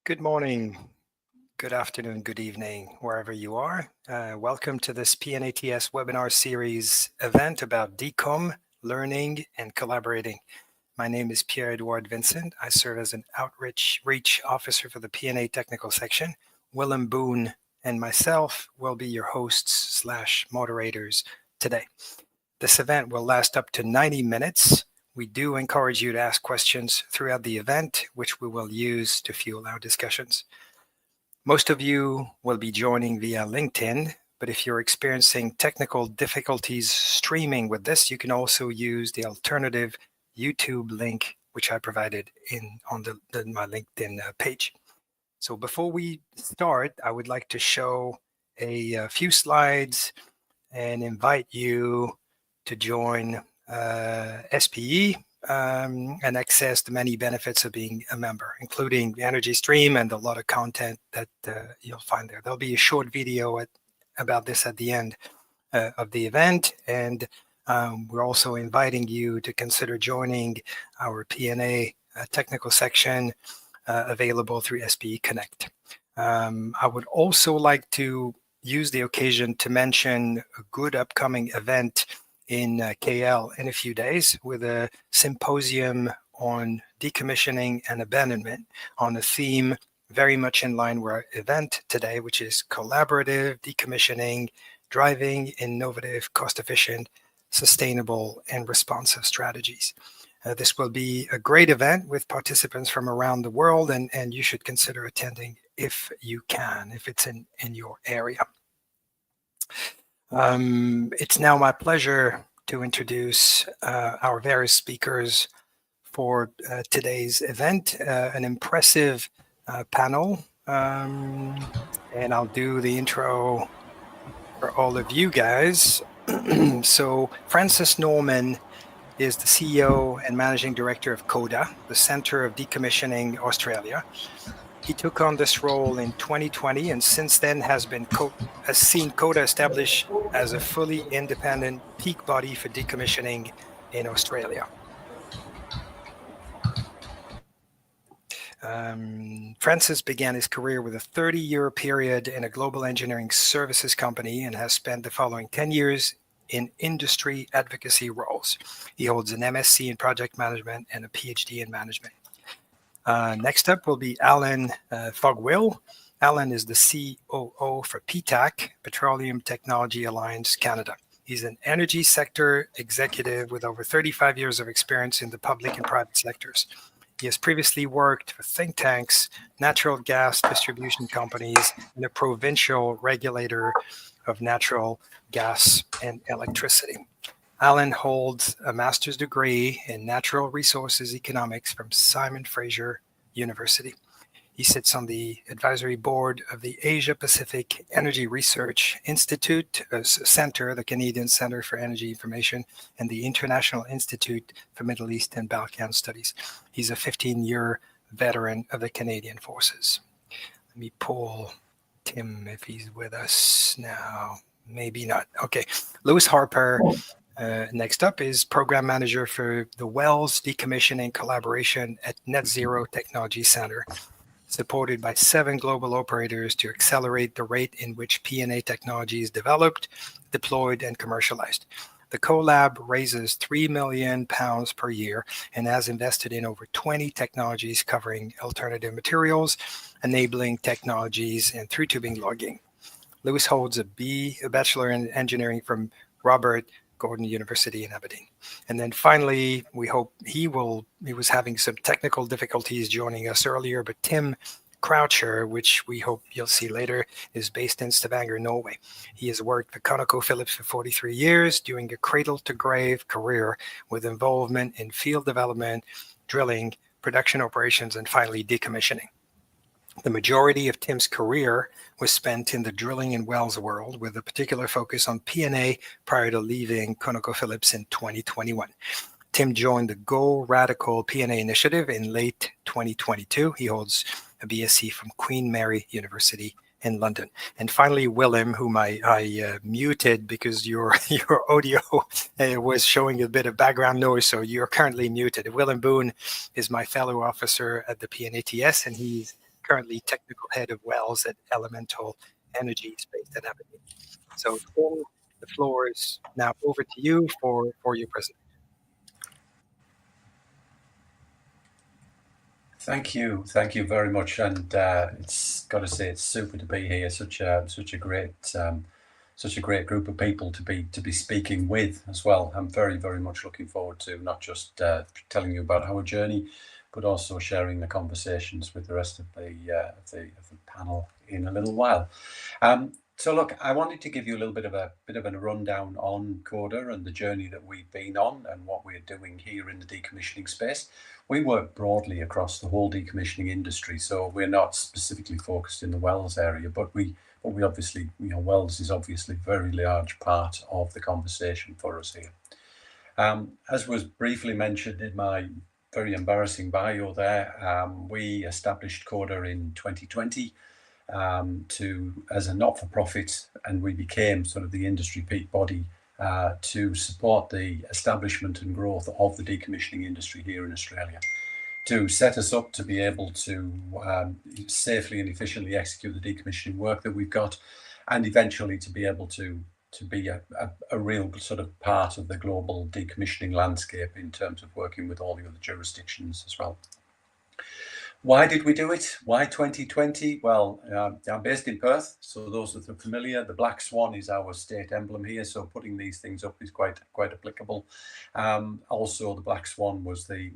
Good morning, good afternoon, good evening, wherever you are. Welcome to this P&ATS webinar series event about Decom, learning and collaborating. My name is Pierre-Edouard Vincent. I serve as an outreach officer for the P&A technical section. Willem Boone and myself will be your hosts / moderators today. This event will last up to 90 minutes. We do encourage you to ask questions throughout the event, which we will use to fuel our discussions. Most of you will be joining via LinkedIn, but if you're experiencing technical difficulties streaming with this, you can also use the alternative YouTube link, which I provided on my LinkedIn page. So before we start, I would like to show a few slides and invite you to join SPE and access the many benefits of being a member, including the energy stream and a lot of content that you'll find there. There'll be a short video about this at the end of the event, and we're also inviting you to consider joining our P&A technical section available through SPE Connect. I would also like to use the occasion to mention a good upcoming event in KL in a few days with a symposium on decommissioning and abandonment on a theme very much in line with our event today, which is collaborative decommissioning, driving innovative, cost-efficient, sustainable, and responsive strategies. This will be a great event with participants from around the world, and you should consider attending if you can, if it's in your area. It's now my pleasure to introduce our various speakers for today's event, an impressive panel, and I'll do the intro for all of you guys. So Francis Norman is the CEO and Managing Director of CODA, the Centre of Decommissioning Australia. He took on this role in 2020 and since then has seen CODA established as a fully independent peak body for decommissioning in Australia. Francis began his career with a 30-year period in a global engineering services company and has spent the following 10 years in industry advocacy roles. He holds an MSc in project management and a PhD in management. Next up will be Allan Fogwill. Allan is the COO for PTAC, Petroleum Technology Alliance Canada. He's an energy sector executive with over 35 years of experience in the public and private sectors. He has previously worked for think tanks, natural gas distribution companies, and a provincial regulator of natural gas and electricity. Allan holds a master's degree in natural resources economics from Simon Fraser University. He sits on the advisory board of the Asia Pacific Energy Research Institute Center, the Canadian Center for Energy Information, and the International Institute for Middle East and Balkan Studies. He's a 15-year veteran of the Canadian Forces. Let me pull Tim if he's with us now. Maybe not. Okay. Lewis Harper. Next up is Program Manager for the Wells Decommissioning Collaboration at Net Zero Technology Center, supported by 7 global operators to accelerate the rate in which P&A technology is developed, deployed, and commercialized. The collab raises £3 million per year and has invested in over 20 technologies covering alternative materials, enabling technologies, and through tubing logging. Lewis holds a Bachelor in Engineering from Robert Gordon University in Aberdeen. And then finally, we hope he was having some technical difficulties joining us earlier, but Tim Croucher, which we hope you'll see later, is based in Stavanger, Norway. He has worked for ConocoPhillips for 43 years, doing a cradle-to-grave career with involvement in field development, drilling, production operations, and finally decommissioning. The majority of Tim's career was spent in the drilling and wells world, with a particular focus on P&A prior to leaving ConocoPhillips in 2021. Tim joined the Go Radical P&A initiative in late 2022. He holds a BSc from Queen Mary University in London. And finally, Willem, whom I muted because your audio was showing a bit of background noise, so you're currently muted. Willem Boone is my fellow officer at the P&ATS, and he's currently technical head of wells at Elemental Energy based at Aberdeen. So Tim, the floor is now over to you for your presentation. Thank you very much, and it's got to say it's super to be here. Such a great group of people to be speaking with as well. I'm very much looking forward to not just telling you about our journey, but also sharing the conversations with the rest of the panel in a little while. So look, I wanted to give you a little bit of a rundown on CODA and the journey that we've been on and what we're doing here in the decommissioning space. We work broadly across the whole decommissioning industry, so we're not specifically focused in the wells area, but we obviously, wells is obviously a very large part of the conversation for us here. As was briefly mentioned in my very embarrassing bio there, we established CODA in 2020 as a not-for-profit, and we became sort of the industry peak body to support the establishment and growth of the decommissioning industry here in Australia, to set us up to be able to safely and efficiently execute the decommissioning work that we've got, and eventually to be able to be a real sort of part of the global decommissioning landscape in terms of working with all the other jurisdictions as well. Why did we do it? Why 2020? Well, I'm based in Perth, so those that are familiar, the black swan is our state emblem here, so putting these things up is quite applicable. Also, the black swan was the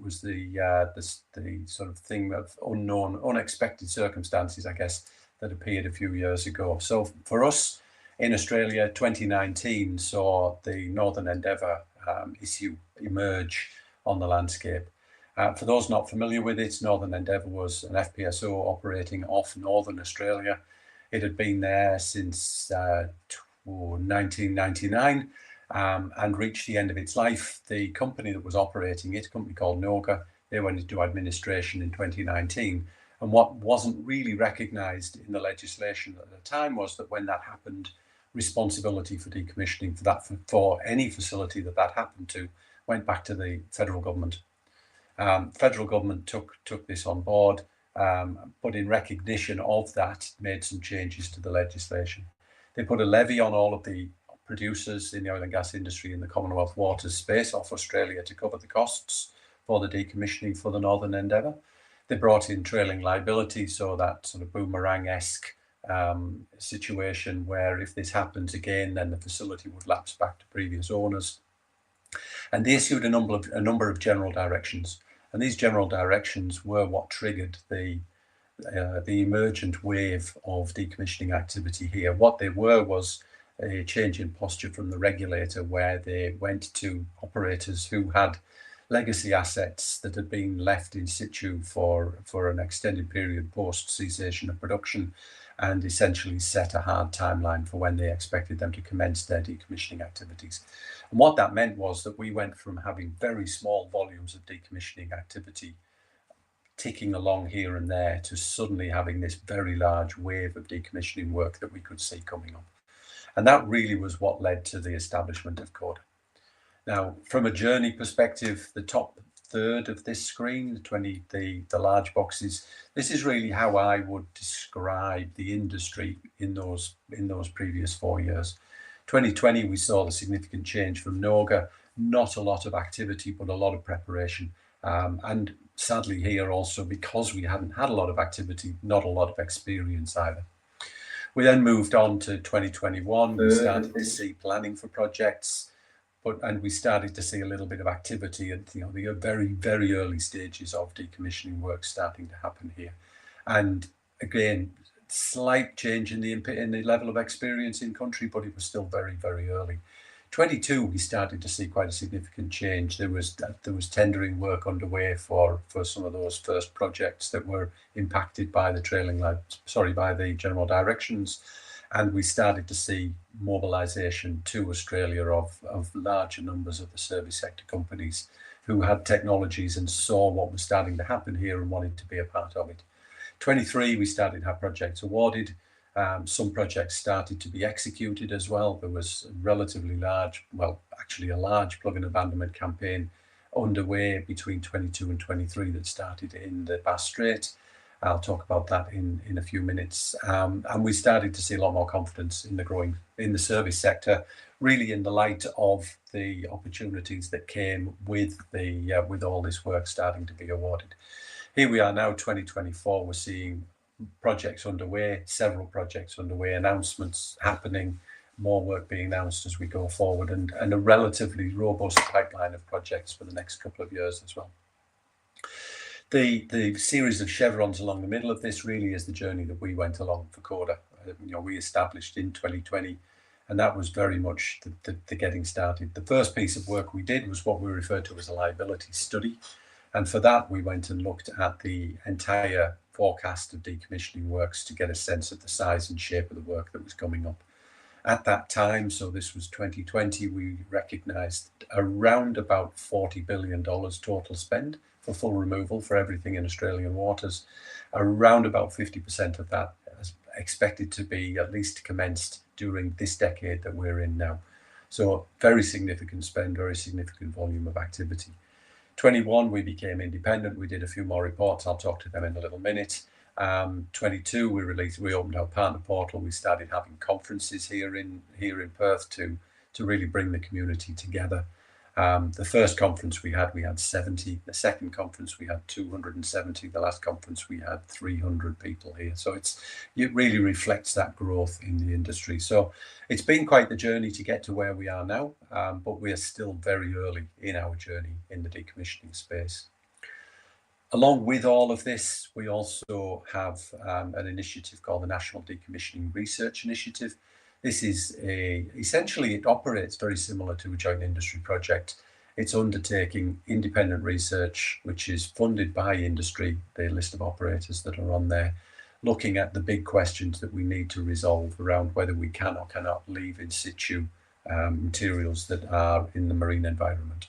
sort of thing of unknown, unexpected circumstances, I guess, that appeared a few years ago. So for us in Australia, 2019 saw the Northern Endeavour issue emerge on the landscape. For those not familiar with it, Northern Endeavour was an FPSO operating off Northern Australia. It had been there since 1999 and reached the end of its life. The company that was operating it, a company called NOGA, they went into administration in 2019. And what wasn't really recognised in the legislation at the time was that when that happened, responsibility for decommissioning for any facility that happened to went back to the federal government. Federal government took this on board, but in recognition of that, made some changes to the legislation. They put a levy on all of the producers in the oil and gas industry in the Commonwealth waters space off Australia to cover the costs for the decommissioning for the Northern Endeavour. They brought in trailing liability, so that sort of boomerang-esque situation where if this happens again, then the facility would lapse back to previous owners. And they issued a number of general directions. And these general directions were what triggered the emergent wave of decommissioning activity here. What they were was a change in posture from the regulator, where they went to operators who had legacy assets that had been left in situ for an extended period post cessation of production, and essentially set a hard timeline for when they expected them to commence their decommissioning activities. And what that meant was that we went from having very small volumes of decommissioning activity ticking along here and there to suddenly having this very large wave of decommissioning work that we could see coming up. And that really was what led to the establishment of CODA. Now, from a journey perspective, the top third of this screen, the large boxes, this is really how I would describe the industry in those previous 4 years. 2020, we saw the significant change from NOGA, not a lot of activity, but a lot of preparation. And sadly here also, because we hadn't had a lot of activity, not a lot of experience either. We then moved on to 2021, we started to see planning for projects, and we started to see a little bit of activity at the very early stages of decommissioning work starting to happen here. And again, slight change in the level of experience in country, but it was still very early. 22, we started to see quite a significant change. There was tendering work underway for some of those first projects that were impacted by the general directions. And we started to see mobilisation to Australia of larger numbers of the service sector companies who had technologies and saw what was starting to happen here and wanted to be a part of it. 23, we started to have projects awarded. Some projects started to be executed as well. There was a relatively large, a large plug and abandonment campaign underway between 22 and 23 that started in the Bass Strait. I'll talk about that in a few minutes. And we started to see a lot more confidence in the service sector, really in the light of the opportunities that came with all this work starting to be awarded. Here we are now, 2024. We're seeing projects underway, several projects underway, announcements happening, more work being announced as we go forward, and a relatively robust pipeline of projects for the next couple of years as well. The series of chevrons along the middle of this really is the journey that we went along for CODA. We established in 2020, and that was very much the getting started. The first piece of work we did was what we referred to as a liability study. And for that, we went and looked at the entire forecast of decommissioning works to get a sense of the size and shape of the work that was coming up. At that time, so this was 2020, we recognised around about $40 billion total spend for full removal for everything in Australian waters. Around about 50% of that is expected to be at least commenced during this decade that we're in now. So very significant spend, very significant volume of activity. 21, we became independent. We did a few more reports. I'll talk to them in a little minute. 22, we opened our partner portal. We started having conferences here in Perth to really bring the community together. The first conference we had 70. The second conference we had 270. The last conference we had 300 people here. So it really reflects that growth in the industry. So it's been quite the journey to get to where we are now, but we are still very early in our journey in the decommissioning space. Along with all of this, we also have an initiative called the National Decommissioning Research Initiative. This is essentially, it operates very similar to a joint industry project. It's undertaking independent research, which is funded by industry, the list of operators that are on there, looking at the big questions that we need to resolve around whether we can or cannot leave in situ materials that are in the marine environment.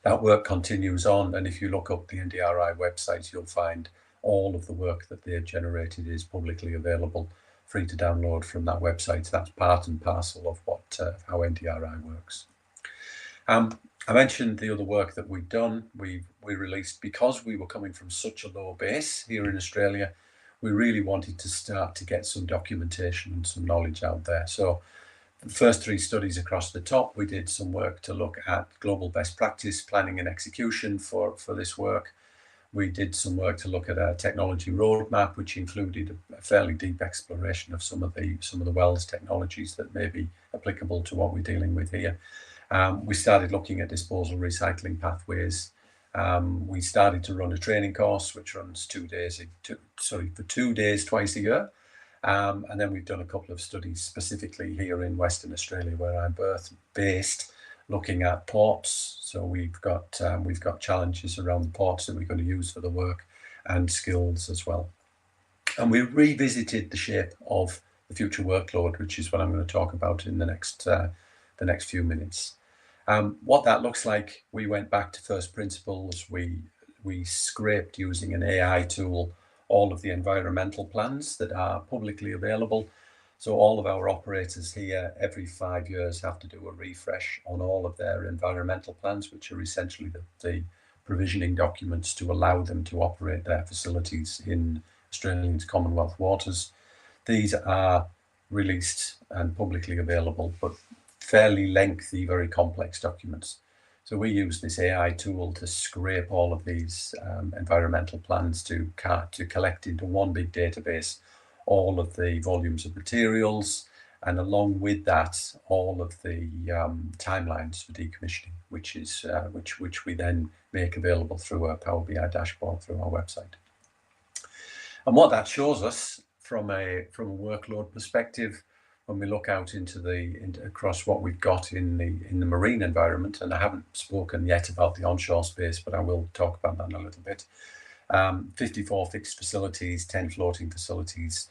That work continues on, and if you look up the NDRI website, you'll find all of the work that they've generated is publicly available, free to download from that website. That's part and parcel of how NDRI works. I mentioned the other work that we've done. We released, because we were coming from such a low base here in Australia, we really wanted to start to get some documentation and some knowledge out there. So the first 3 studies across the top, we did some work to look at global best practice planning and execution for this work. We did some work to look at a technology roadmap, which included a fairly deep exploration of some of the wells technologies that may be applicable to what we're dealing with here. We started looking at disposal recycling pathways. We started to run a training course, which runs 2 days, for 2 days twice a year. And then we've done a couple of studies specifically here in Western Australia, where I'm based, looking at ports. So we've got challenges around the ports that we're going to use for the work, and skills as well. And we revisited the shape of the future workload, which is what I'm going to talk about in the next few minutes. What that looks like, we went back to first principles. We scraped, using an AI tool, all of the environmental plans that are publicly available. So all of our operators here every 5 years have to do a refresh on all of their environmental plans, which are essentially the provisioning documents to allow them to operate their facilities in Australia's Commonwealth waters. These are released and publicly available, but fairly lengthy, very complex documents. So we use this AI tool to scrape all of these environmental plans to collect into one big database all of the volumes of materials, and along with that, all of the timelines for decommissioning, which we then make available through our Power BI dashboard through our website. And what that shows us from a workload perspective, when we look out across what we've got in the marine environment, and I haven't spoken yet about the onshore space, but I will talk about that in a little bit. 54 fixed facilities, 10 floating facilities,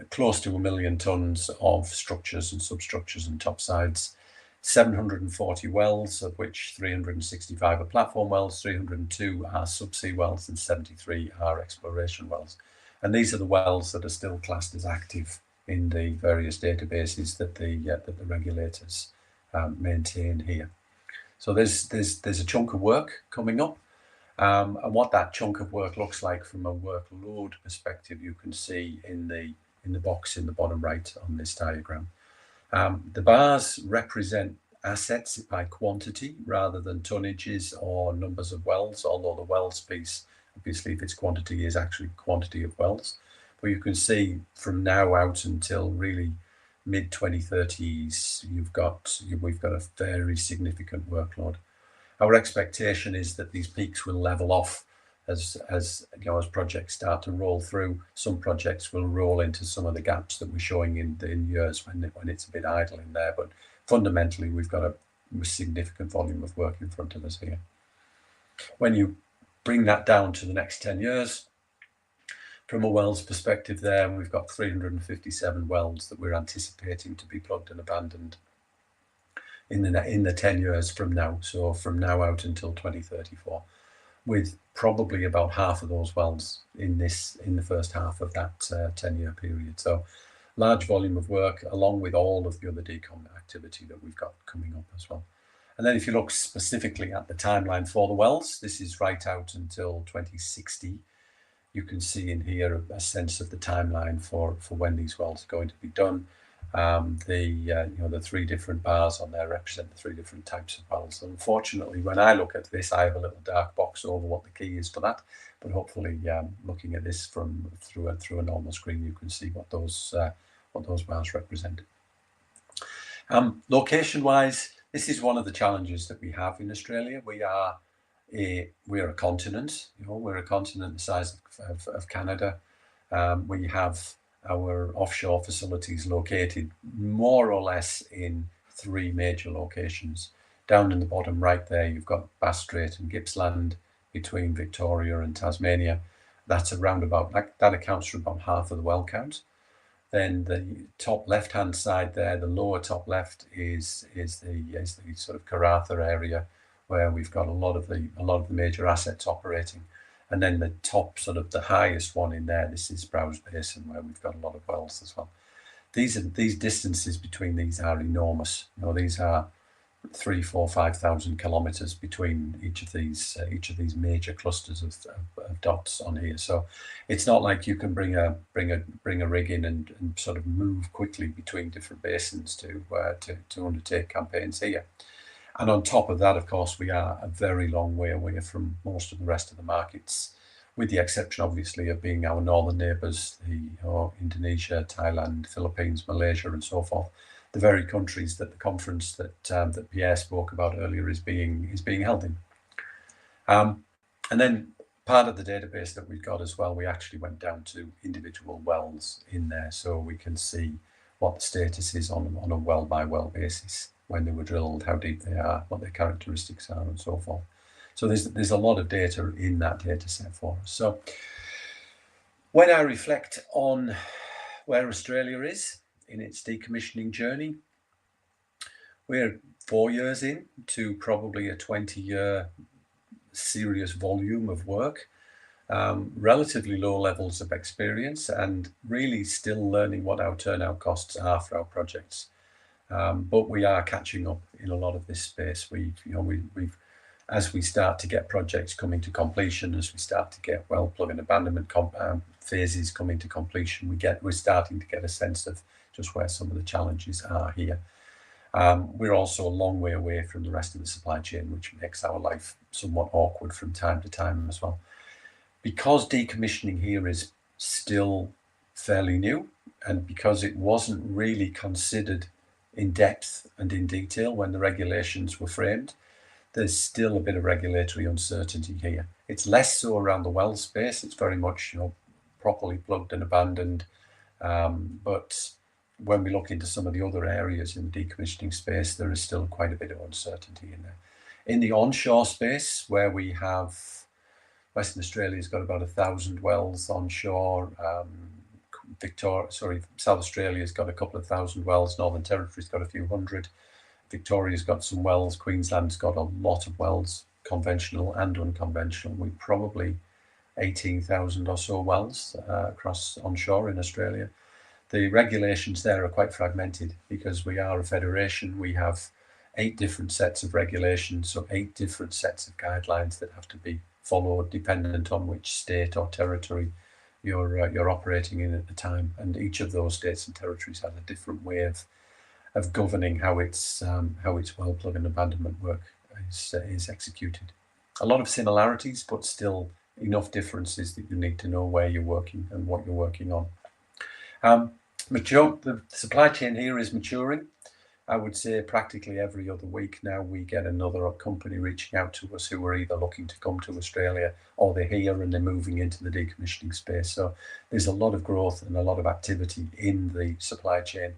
close to 1 million tonnes of structures and substructures and topsides, 740 wells, of which 365 are platform wells, 302 are subsea wells, and 73 are exploration wells. And these are the wells that are still classed as active in the various databases that the regulators maintain here. So there's a chunk of work coming up. And what that chunk of work looks like from a workload perspective, you can see in the box in the bottom right on this diagram. The bars represent assets by quantity rather than tonnages or numbers of wells, although the wells piece, obviously, if it's quantity, is actually quantity of wells. But you can see from now out until really mid-2030s, we've got a very significant workload. Our expectation is that these peaks will level off as projects start to roll through. Some projects will roll into some of the gaps that we're showing in years when it's a bit idle in there. But fundamentally, we've got a significant volume of work in front of us here. When you bring that down to the next 10 years, from a wells perspective there, we've got 357 wells that we're anticipating to be plugged and abandoned in the 10 years from now. So from now out until 2034, with probably about half of those wells in the first half of that 10-year period. So large volume of work, along with all of the other decom activity that we've got coming up as well. And then if you look specifically at the timeline for the wells, this is right out until 2060. You can see in here a sense of the timeline for when these wells are going to be done. The three different bars on there represent the three different types of wells. Unfortunately, when I look at this, I have a little dark box over what the key is for that. But hopefully, looking at this through a normal screen, you can see what those bars represent. Location-wise, this is one of the challenges that we have in Australia. We're a continent. We're a continent the size of Canada. We have our offshore facilities located more or less in three major locations. Down in the bottom right there, you've got Bass Strait and Gippsland between Victoria and Tasmania. That's around about, that accounts for about half of the well count. Then the top left-hand side there, the lower top left is the sort of Karratha area, where we've got a lot of the major assets operating. And then the top, sort of the highest one in there, this is Browse Basin, where we've got a lot of wells as well. These distances between these are enormous. These are 3,000, 4,000, 5,000 kilometers between each of these major clusters of dots on here. So it's not like you can bring a rig in and sort of move quickly between different basins to undertake campaigns here. And on top of that, of course, we are a very long way away from most of the rest of the markets, with the exception, obviously, of being our northern neighbours, Indonesia, Thailand, Philippines, Malaysia, and so forth. The very countries that the conference that Pierre spoke about earlier is being held in. And then part of the database that we've got as well, we actually went down to individual wells in there, so we can see what the status is on a well by well basis, when they were drilled, how deep they are, what their characteristics are, and so forth. So there's a lot of data in that data set for us. So when I reflect on where Australia is in its decommissioning journey, we're 4 years in to probably a 20-year serious volume of work, relatively low levels of experience, and really still learning what our turnout costs are for our projects. But we are catching up in a lot of this space. We've as we start to get projects coming to completion, as we start to get well plug and abandonment phases coming to completion, we're starting to get a sense of just where some of the challenges are here. We're also a long way away from the rest of the supply chain, which makes our life somewhat awkward from time to time as well. Because decommissioning here is still fairly new, and because it wasn't really considered in depth and in detail when the regulations were framed, there's still a bit of regulatory uncertainty here. It's less so around the well space. It's very much properly plugged and abandoned. But when we look into some of the other areas in the decommissioning space, there is still quite a bit of uncertainty in there. In the onshore space, where we have Western Australia's got about 1,000 wells onshore. South Australia's got a couple of thousand wells. Northern Territory's got a few hundred. Victoria's got some wells. Queensland's got a lot of wells, conventional and unconventional. We probably 18,000 or so wells across onshore in Australia. The regulations there are quite fragmented because we are a federation. We have 8 different sets of regulations, so 8 different sets of guidelines that have to be followed dependent on which state or territory you're operating in at the time, and each of those states and territories has a different way of governing how its well plug and abandonment work is executed. A lot of similarities, but still enough differences that you need to know where you're working and what you're working on. The supply chain here is maturing. I would say practically every other week now we get another company reaching out to us who are either looking to come to Australia or they're here and they're moving into the decommissioning space. So there's a lot of growth and a lot of activity in the supply chain.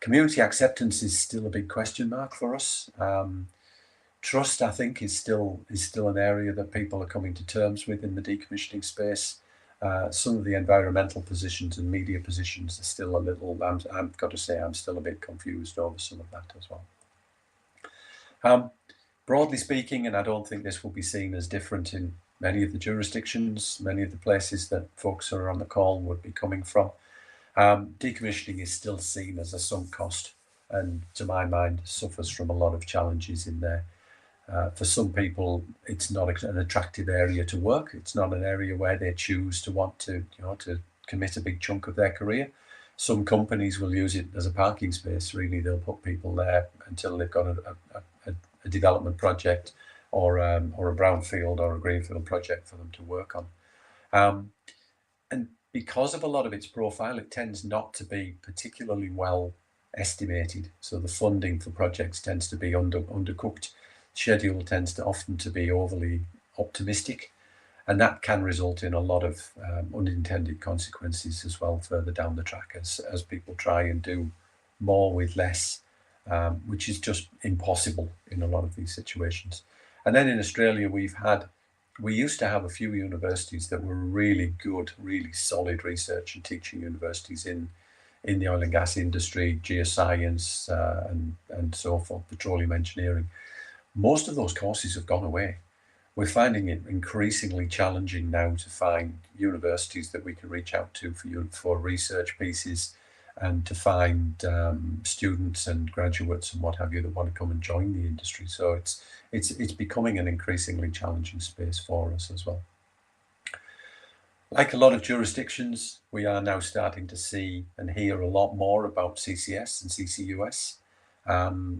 Community acceptance is still a big question mark for us. Trust, I think, is still an area that people are coming to terms with in the decommissioning space. Some of the environmental positions and media positions are still a little, I've got to say, I'm still a bit confused over some of that as well. Broadly speaking, and I don't think this will be seen as different in many of the jurisdictions, many of the places that folks who are on the call would be coming from, decommissioning is still seen as a sunk cost, and to my mind suffers from a lot of challenges in there. For some people, it's not an attractive area to work. It's not an area where they choose to want to, to commit a big chunk of their career. Some companies will use it as a parking space. Really, they'll put people there until they've got a development project or a brownfield or a greenfield project for them to work on. And because of a lot of its profile, it tends not to be particularly well estimated. So the funding for projects tends to be undercooked. Schedule tends to often to be overly optimistic, and that can result in a lot of unintended consequences as well further down the track as people try and do more with less, which is just impossible in a lot of these situations. And then in Australia, we used to have a few universities that were really good, really solid research and teaching universities in the oil and gas industry, geoscience, and so forth, petroleum engineering. Most of those courses have gone away. We're finding it increasingly challenging now to find universities that we can reach out to for research pieces, and to find students and graduates and what have you that want to come and join the industry. So it's becoming an increasingly challenging space for us as well. Like a lot of jurisdictions, we are now starting to see and hear a lot more about CCS and CCUS.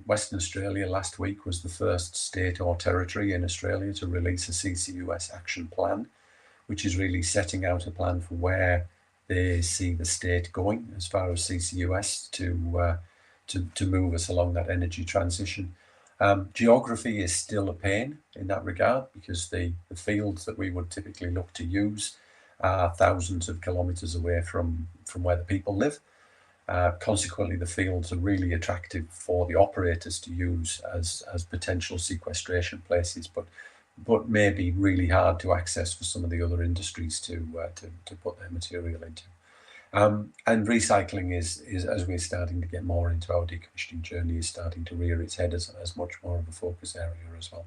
Western Australia last week was the first state or territory in Australia to release a CCUS action plan, which is really setting out a plan for where they see the state going as far as CCUS to move us along that energy transition. Geography is still a pain in that regard, because the fields that we would typically look to use are thousands of kilometres away from where the people live. Consequently, the fields are really attractive for the operators to use as potential sequestration places, but may be really hard to access for some of the other industries to put their material into. And recycling is, as we're starting to get more into our decommissioning journey, is starting to rear its head as much more of a focus area as well.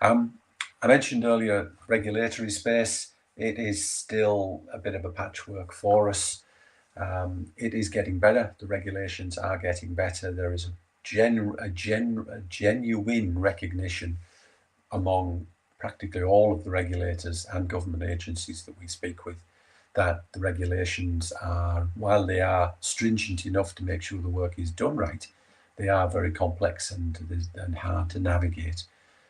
I mentioned earlier regulatory space. It is still a bit of a patchwork for us. It is getting better. The regulations are getting better. There is a genuine recognition among practically all of the regulators and government agencies that we speak with that the regulations are, while they are stringent enough to make sure the work is done right, they are very complex and hard to navigate.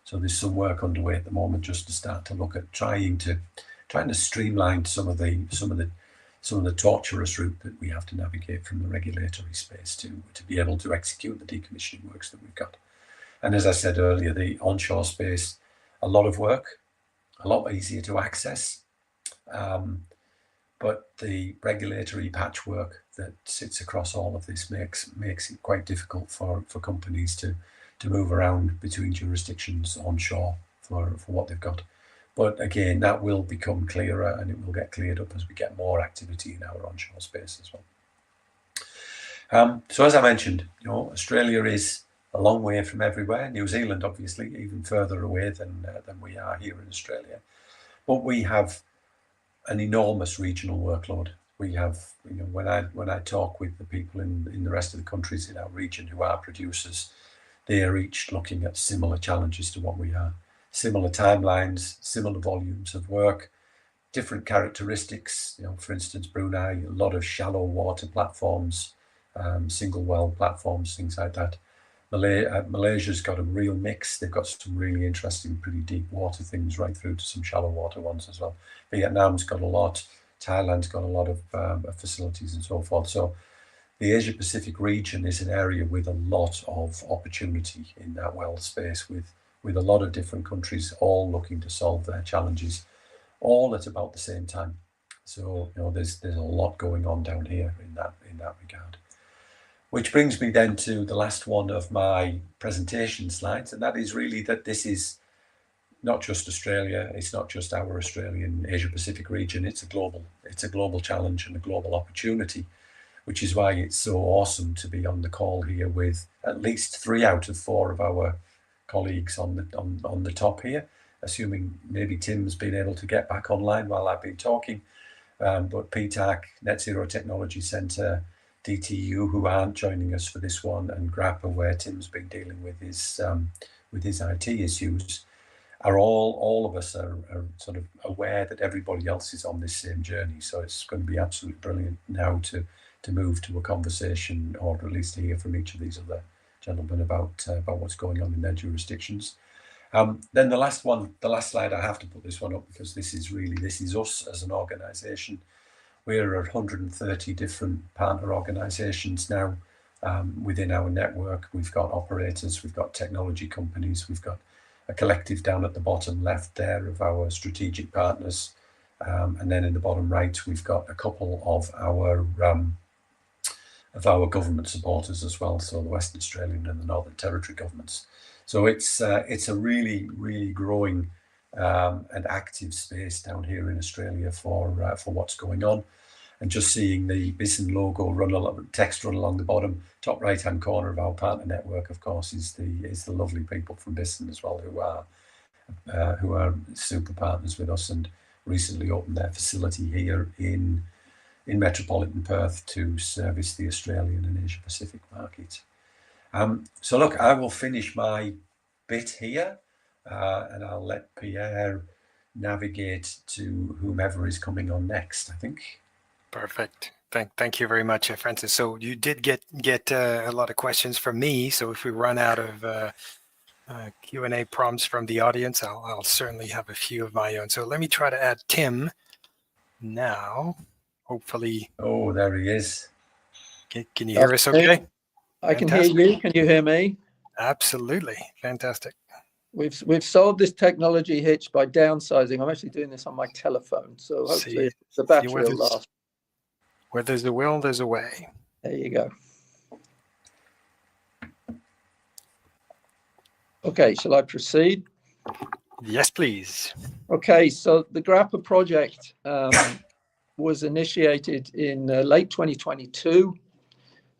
So there's some work underway at the moment just to start to look at trying to streamline some of the tortuous route that we have to navigate from the regulatory space to be able to execute the decommissioning works that we've got. And as I said earlier, the onshore space, a lot of work, a lot easier to access, but the regulatory patchwork that sits across all of this makes it quite difficult for companies to move around between jurisdictions onshore for what they've got. But again, that will become clearer, and it will get cleared up as we get more activity in our onshore space as well. So as I mentioned, Australia is a long way from everywhere. New Zealand, obviously, even further away than we are here in Australia. But we have an enormous regional workload. We have, when I talk with the people in the rest of the countries in our region who are producers, they are each looking at similar challenges to what we are. similar timelines, similar volumes of work, different characteristics. For instance, Brunei, a lot of shallow water platforms, single well platforms, things like that. Malaysia's got a real mix. They've got some really interesting, pretty deep water things right through to some shallow water ones as well. Vietnam's got a lot. Thailand's got a lot of facilities and so forth. So the Asia Pacific region is an area with a lot of opportunity in that well space, with a lot of different countries all looking to solve their challenges, all at about the same time. So there's a lot going on down here in that regard. Which brings me then to the last one of my presentation slides, and that is really that this is not just Australia, it's not just our Australian Asia Pacific region, it's a global challenge and a global opportunity, which is why it's so awesome to be on the call here with at least 3 out of 4 of our colleagues on the top here, assuming maybe Tim's been able to get back online while I've been talking, but PTAC, Net Zero Technology Centre, DTU, who aren't joining us for this one, and GRAPPA, where Tim's been dealing with his IT issues, are all of us are sort of aware that everybody else is on this same journey. So it's going to be absolutely brilliant now to move to a conversation, or at least to hear from each of these other gentlemen about what's going on in their jurisdictions. Then the last slide, I have to put this one up because this is us as an organisation. We're 130 different partner organisations now within our network. We've got operators, we've got technology companies, we've got a collective down at the bottom left there of our strategic partners, and then in the bottom right we've got a couple of our government supporters as well, so the Western Australian and the Northern Territory governments. So it's a really, really growing and active space down here in Australia for what's going on. And just seeing the Bison logo text run along the bottom top right hand corner of our partner network, of course, is the lovely people from Bison as well, who are super partners with us and recently opened their facility here in metropolitan Perth to service the Australian and Asia Pacific market. So look, I will finish my bit here, and I'll let Pierre navigate to whomever is coming on next, I think. Perfect. Thank you very much, Francis. So you did get a lot of questions from me. So if we run out of Q&A prompts from the audience, I'll certainly have a few of my own. So let me try to add Tim now. Hopefully. Oh, there he is. Can you hear us okay? I can hear you. Can you hear me? Absolutely. Fantastic. We've solved this technology hitch by downsizing. I'm actually doing this on my telephone, so hopefully the battery will last. Where there's a will, there's a way. There you go. Okay, shall I proceed? Yes, please. Okay, so the GRAPPA project was initiated in late 2022,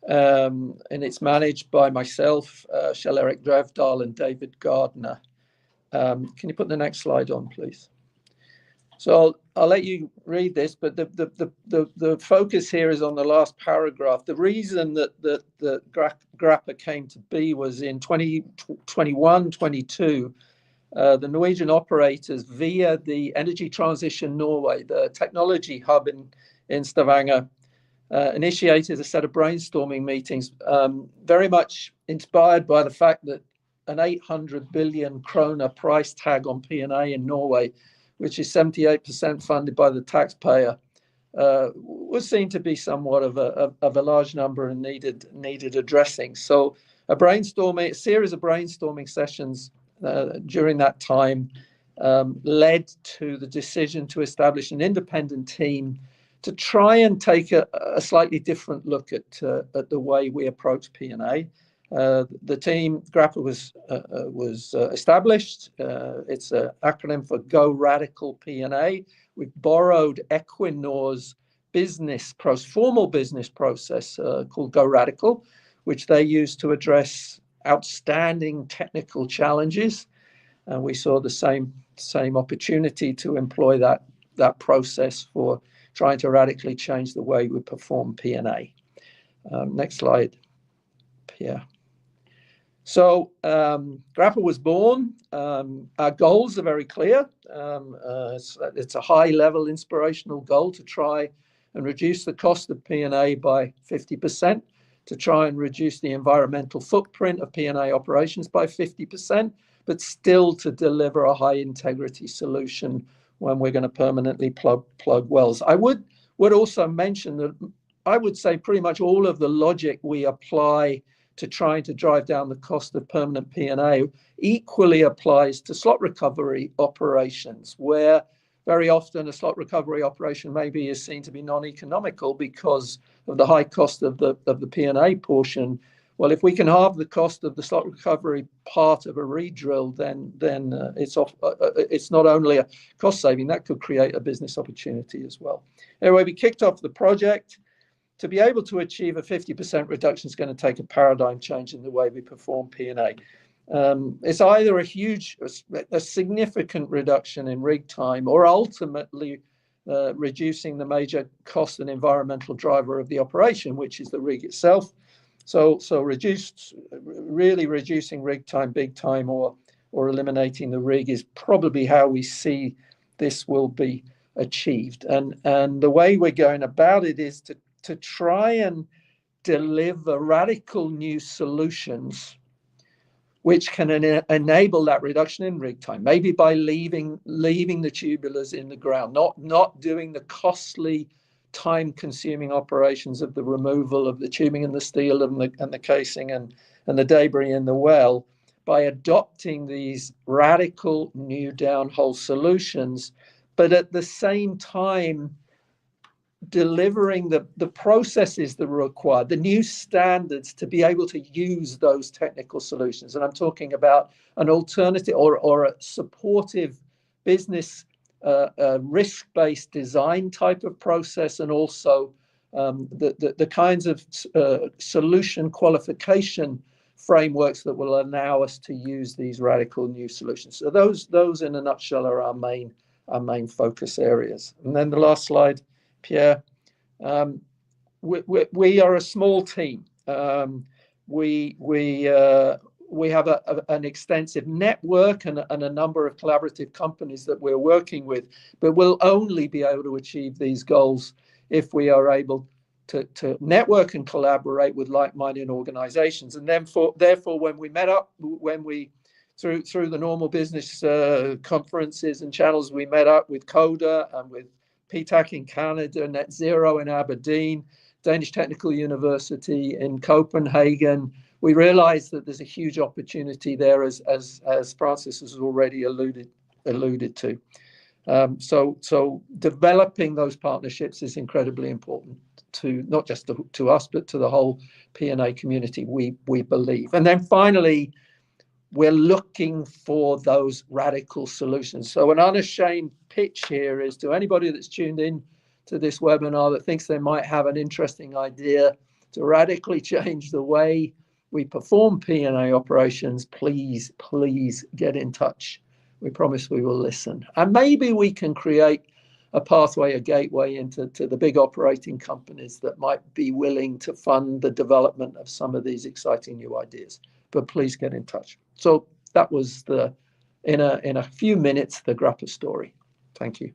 and it's managed by myself, Kjell-Erik Drevdahl, and David Gardner. Can you put the next slide on, please? So I'll let you read this, but the focus here is on the last paragraph. The reason that GRAPPA came to be was in 2021-22, the Norwegian operators, via the Energy Transition Norway, the technology hub in Stavanger, initiated a set of brainstorming meetings, very much inspired by the fact that an 800 billion kroner price tag on P&A in Norway, which is 78% funded by the taxpayer, was seen to be somewhat of a large number and needed addressing. So a series of brainstorming sessions during that time led to the decision to establish an independent team to try and take a slightly different look at the way we approach P&A. The team, GRAPPA, was established. It's an acronym for Go Radical P&A. We've borrowed Equinor's formal business process called Go Radical, which they use to address outstanding technical challenges. And we saw the same opportunity to employ that process for trying to radically change the way we perform P&A. Next slide, Pierre. So Grappa was born. Our goals are very clear. It's a high-level inspirational goal to try and reduce the cost of P&A by 50%, to try and reduce the environmental footprint of P&A operations by 50%, but still to deliver a high-integrity solution when we're going to permanently plug wells. I would also mention that I would say pretty much all of the logic we apply to trying to drive down the cost of permanent P&A equally applies to slot recovery operations, where very often a slot recovery operation maybe is seen to be non-economical because of the high cost of the P&A portion. Well, if we can halve the cost of the slot recovery part of a re-drill, then it's not only a cost saving, that could create a business opportunity as well. Anyway, we kicked off the project. To be able to achieve a 50% reduction is going to take a paradigm change in the way we perform P&A. It's either a significant reduction in rig time, or ultimately reducing the major cost and environmental driver of the operation, which is the rig itself. So really reducing rig time, big time, or eliminating the rig is probably how we see this will be achieved. And the way we're going about it is to try and deliver radical new solutions which can enable that reduction in rig time, maybe by leaving the tubulars in the ground, not doing the costly, time-consuming operations of the removal of the tubing and the steel and the casing and the debris in the well, by adopting these radical new downhole solutions, but at the same time delivering the processes that are required, the new standards to be able to use those technical solutions. And I'm talking about an alternative or a supportive business risk-based design type of process, and also the kinds of solution qualification frameworks that will allow us to use these radical new solutions. So those in a nutshell are our main focus areas. And then the last slide, Pierre. We are a small team. We have an extensive network and a number of collaborative companies that we're working with, but we'll only be able to achieve these goals if we are able to network and collaborate with like-minded organizations. And then therefore, when we met up, through the normal business conferences and channels, we met up with CODA and with PTAC in Canada, Net Zero in Aberdeen, Danish Technical University in Copenhagen. We realized that there's a huge opportunity there, as Francis has already alluded to. So developing those partnerships is incredibly important to not just to us, but to the whole P&A community, we believe. And then finally, we're looking for those radical solutions. So an unashamed pitch here is to anybody that's tuned in to this webinar that thinks they might have an interesting idea to radically change the way we perform P&A operations, please get in touch. We promise we will listen. And maybe we can create a pathway, a gateway into the big operating companies that might be willing to fund the development of some of these exciting new ideas. But please get in touch. So that was in a few minutes, the Grappa story. Thank you.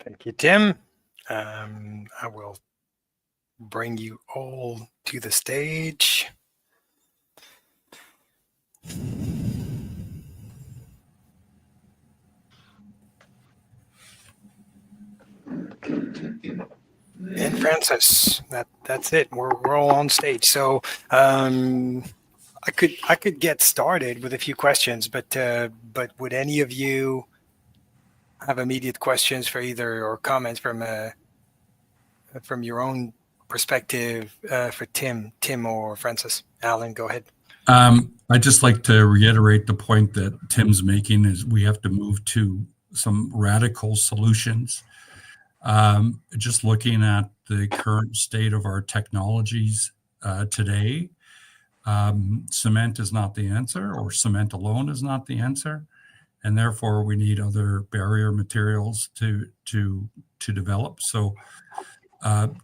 Thank you, Tim. I will bring you all to the stage. And Francis, that's it. We're all on stage. So I could get started with a few questions, but would any of you have immediate questions for either, or comments from your own perspective for Tim or Francis? Allan, go ahead. I'd just like to reiterate the point that Tim's making is we have to move to some radical solutions. Just looking at the current state of our technologies today, cement is not the answer, or cement alone is not the answer, and therefore we need other barrier materials to develop. So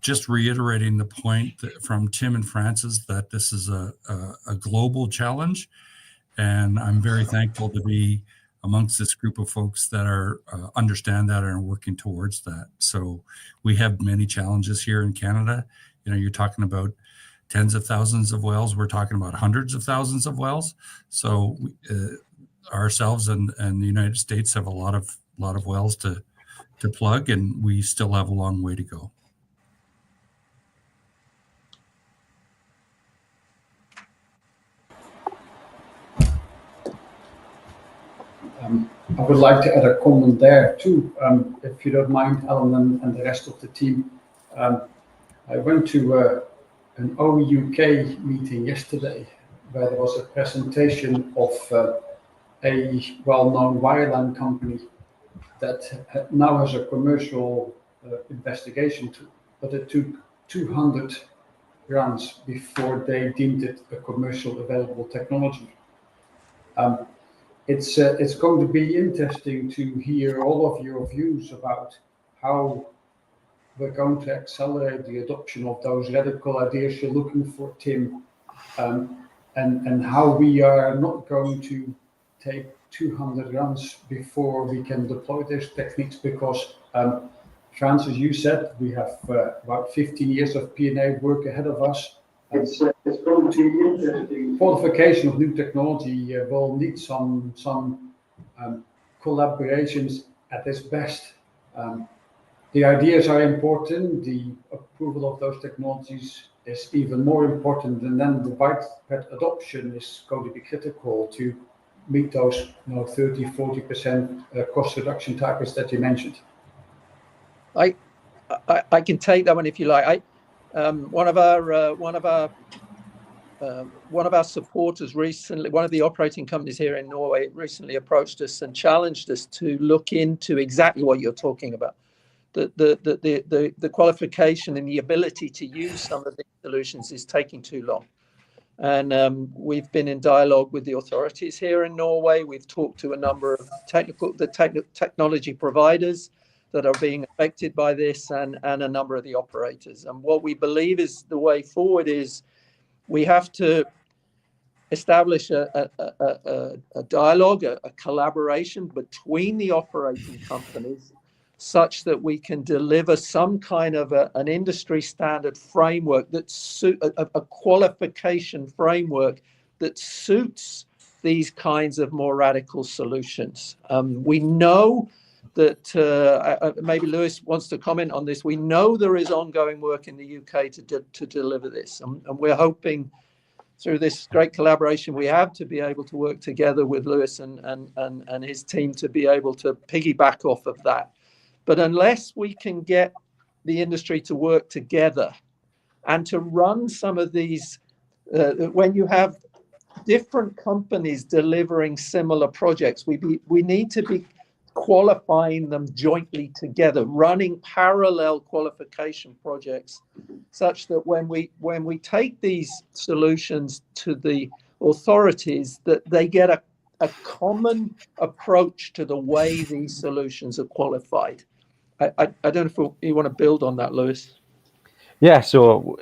Just reiterating the point from Tim and Francis that this is a global challenge, and I'm very thankful to be amongst this group of folks that are understand that and are working towards that. So we have many challenges here in Canada. You're talking about tens of thousands of wells. We're talking about hundreds of thousands of wells. So ourselves and the United States have a lot of wells to plug, and we still have a long way to go. I would like to add a comment there too, if you don't mind, Alan and the rest of the team. I went to an OUK meeting yesterday where there was a presentation of a well-known wireline company that now has a commercial investigation tool, but it took 200 runs before they deemed it a commercial available technology. It's going to be interesting to hear all of your views about how we're going to accelerate the adoption of those radical ideas you're looking for, Tim, and how we are not going to take 200 runs before we can deploy these techniques, because Francis, you said we have about 15 years of P&A work ahead of us. It's going to be interesting. Qualification of new technology will need some collaborations at its best. The ideas are important. The approval of those technologies is even more important, and then the widespread adoption is going to be critical to meet those 30-40% cost reduction targets that you mentioned. I can take that one if you like. One of our supporters recently, one of the operating companies here in Norway, recently approached us and challenged us to look into exactly what you're talking about. The qualification and the ability to use some of these solutions is taking too long. And we've been in dialogue with the authorities here in Norway. We've talked to a number of technology providers that are being affected by this, and a number of the operators. And what we believe is the way forward is we have to establish a dialogue, a collaboration between the operating companies, such that we can deliver some kind of an industry standard framework that a qualification framework that suits these kinds of more radical solutions. We know that maybe Lewis wants to comment on this. We know there is ongoing work in the UK to deliver this, and we're hoping through this great collaboration we have to be able to work together with Lewis and his team to be able to piggyback off of that. But unless we can get the industry to work together and to run some of these, when you have different companies delivering similar projects, we need to be qualifying them jointly together, running parallel qualification projects, such that when we take these solutions to the authorities, that they get a common approach to the way these solutions are qualified. I don't know if you want to build on that, Lewis. Yeah, so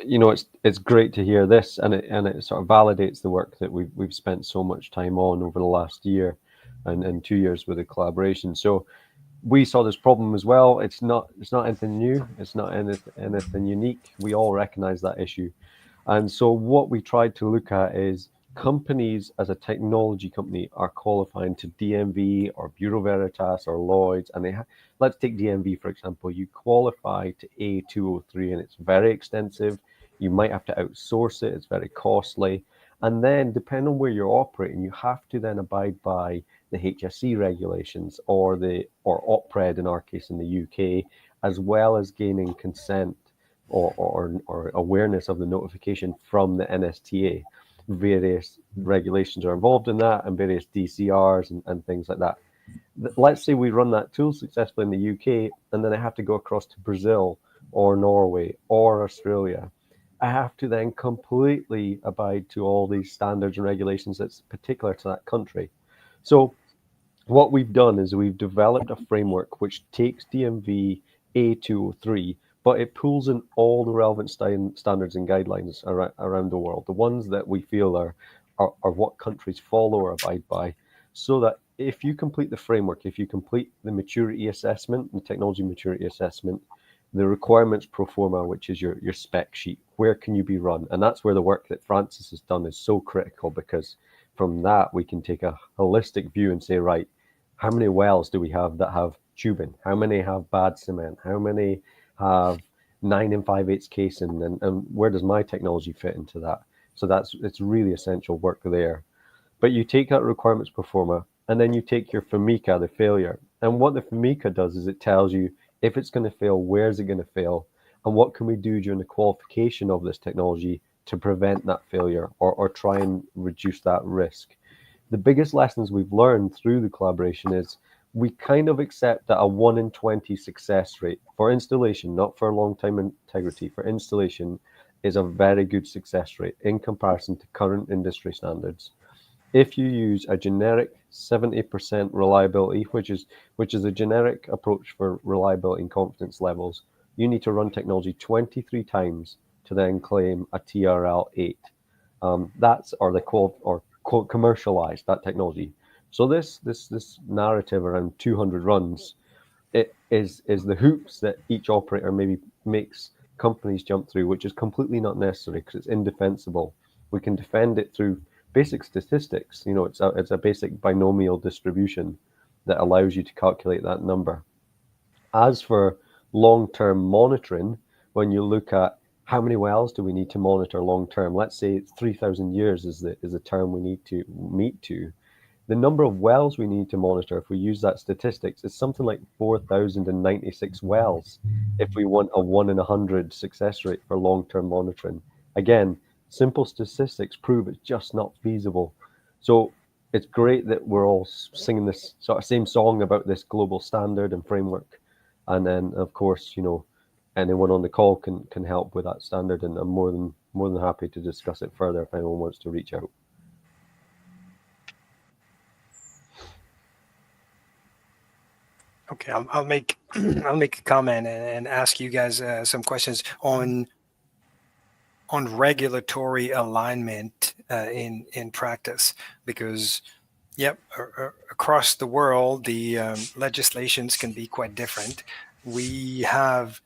it's great to hear this, and it sort of validates the work that we've spent so much time on over the last year and 2 years with the collaboration. So we saw this problem as well. It's not anything new. It's not anything unique. We all recognize that issue, and so what we tried to look at is companies as a technology company are qualifying to DNV or Bureau Veritas or Lloyd's, and let's take DNV for example. You qualify to A203, and it's very extensive. You might have to outsource it. It's very costly, and then depending on where you're operating, you have to then abide by the HSE regulations or OPRED in our case in the UK, as well as gaining consent or awareness of the notification from the NZTC. Various regulations are involved in that, and various DCRs and things like that. Let's say we run that tool successfully in the UK, and then I have to go across to Brazil or Norway or Australia. I have to then completely abide to all these standards and regulations that's particular to that country. So what we've done is we've developed a framework which takes DNV A203, but it pulls in all the relevant standards and guidelines around the world, the ones that we feel are what countries follow or abide by, so that if you complete the framework, if you complete the maturity assessment, the technology maturity assessment, the requirements pro forma, which is your spec sheet, where can you be run? And that's where the work that Francis has done is so critical, because from that we can take a holistic view and say, right, how many wells do we have that have tubing? How many have bad cement? How many have 9 5/8 casing? And where does my technology fit into that? So it's really essential work there. But you take that requirements pro forma, and then you take your FMICA, the failure. And what the FMICA does is it tells you if it's going to fail, where is it going to fail, and what can we do during the qualification of this technology to prevent that failure or try and reduce that risk. The biggest lessons we've learned through the collaboration is we kind of accept that a 1 in 20 success rate for installation, not for long-time integrity, for installation is a very good success rate in comparison to current industry standards. If you use a generic 70% reliability, which is a generic approach for reliability and confidence levels, you need to run technology 23 times to then claim a TRL 8. Commercialize that technology. So this narrative around 200 runs, it is the hoops that each operator maybe makes companies jump through, which is completely not necessary because it's indefensible. We can defend it through basic statistics. It's a basic binomial distribution that allows you to calculate that number. As for long-term monitoring, when you look at how many wells do we need to monitor long-term, let's say it's 3,000 years is the term we need to meet to. The number of wells we need to monitor, if we use that statistics, is something like 4,096 wells if we want a 1 in 100 success rate for long-term monitoring. Again, simple statistics prove it's just not feasible. So it's great that we're all singing this sort of same song about this global standard and framework. And then, of course, anyone on the call can help with that standard, and I'm more than happy to discuss it further if anyone wants to reach out. Okay, I'll make a comment and ask you guys some questions on regulatory alignment in practice, because across the world the legislations can be quite different. We have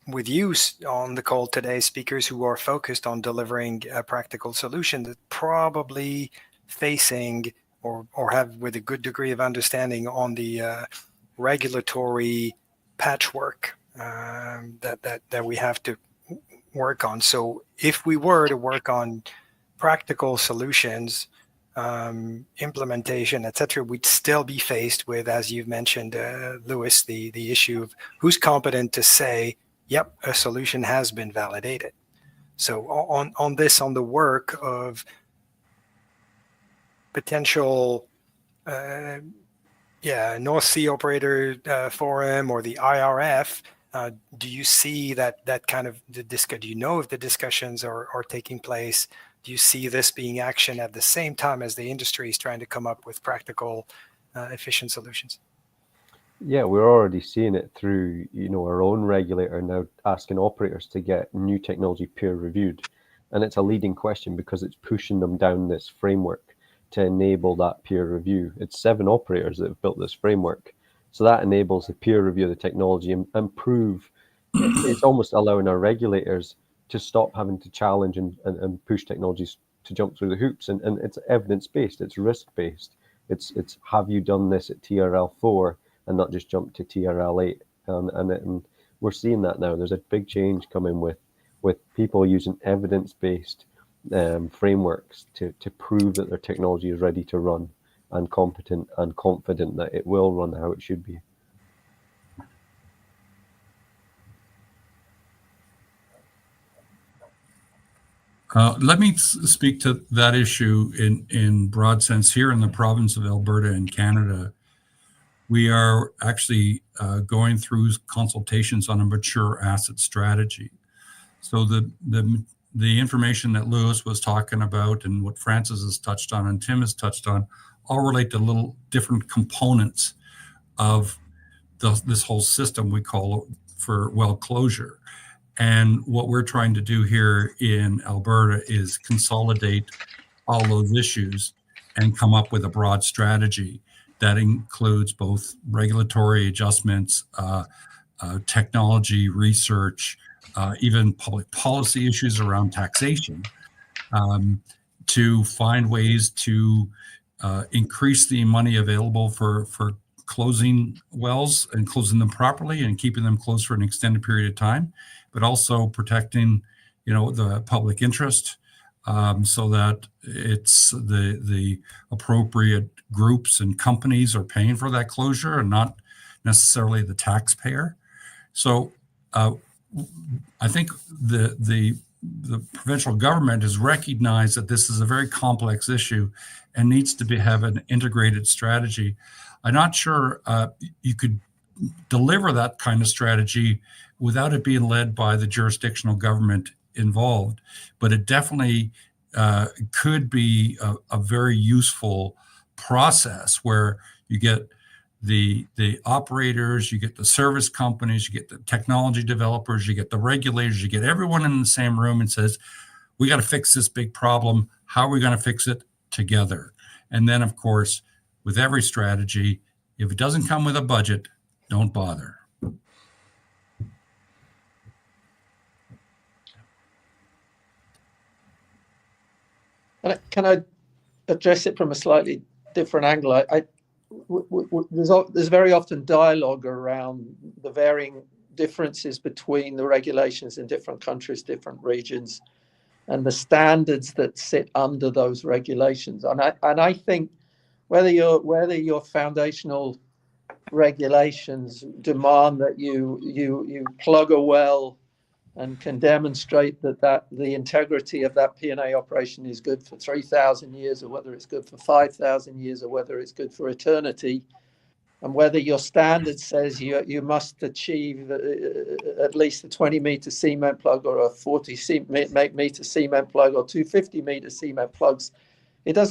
with you on the call today speakers who are focused on delivering a practical solution that probably facing or have with a good degree of understanding on the regulatory patchwork that we have to work on. So if we were to work on practical solutions, implementation, etc., we'd still be faced with, as you've mentioned, Lewis, the issue of who's competent to say, yep, a solution has been validated. So on the work of potential North Sea Operator Forum or the IRF, do you see that kind of do you know if the discussions are taking place? Do you see this being action at the same time as the industry is trying to come up with practical, efficient solutions? Yeah, we're already seeing it through, our own regulator now asking operators to get new technology peer reviewed. And it's a leading question because it's pushing them down this framework to enable that peer review. It's 7 operators that have built this framework. So that enables the peer review of the technology and prove, it's almost allowing our regulators to stop having to challenge and push technologies to jump through the hoops. And it's evidence-based, it's risk-based. It's have you done this at TRL 4 and not just jump to TRL 8? And we're seeing that now. There's a big change coming with people using evidence-based frameworks to prove that their technology is ready to run and competent and confident that it will run how it should be. Let me speak to that issue in broad sense. Here in the province of Alberta in Canada, we are actually going through consultations on a mature asset strategy. So the information that Lewis was talking about and what Francis has touched on and Tim has touched on all relate to little different components of this whole system we call for well closure. And what we're trying to do here in Alberta is consolidate all those issues and come up with a broad strategy that includes both regulatory adjustments, technology, research, even public policy issues around taxation, to find ways to increase the money available for closing wells and closing them properly and keeping them closed for an extended period of time, but also protecting, the public interest, so that it's the appropriate groups and companies are paying for that closure and not necessarily the taxpayer. So I think the provincial government has recognized that this is a very complex issue and needs to have an integrated strategy. I'm not sure you could deliver that kind of strategy without it being led by the jurisdictional government involved, but it definitely could be a very useful process where you get the operators, you get the service companies, you get the technology developers, you get the regulators, you get everyone in the same room and says, we got to fix this big problem. How are we going to fix it? Together. And then, of course, with every strategy, if it doesn't come with a budget, don't bother. Can I address it from a slightly different angle? There's very often dialogue around the varying differences between the regulations in different countries, different regions, and the standards that sit under those regulations. And I think whether your foundational regulations demand that you plug a well and can demonstrate that the integrity of that P&A operation is good for 3,000 years, or whether it's good for 5,000 years, or whether it's good for eternity, and whether your standard says you must achieve at least a 20-meter cement plug or a 40-meter cement plug or 250-meter cement plugs, that's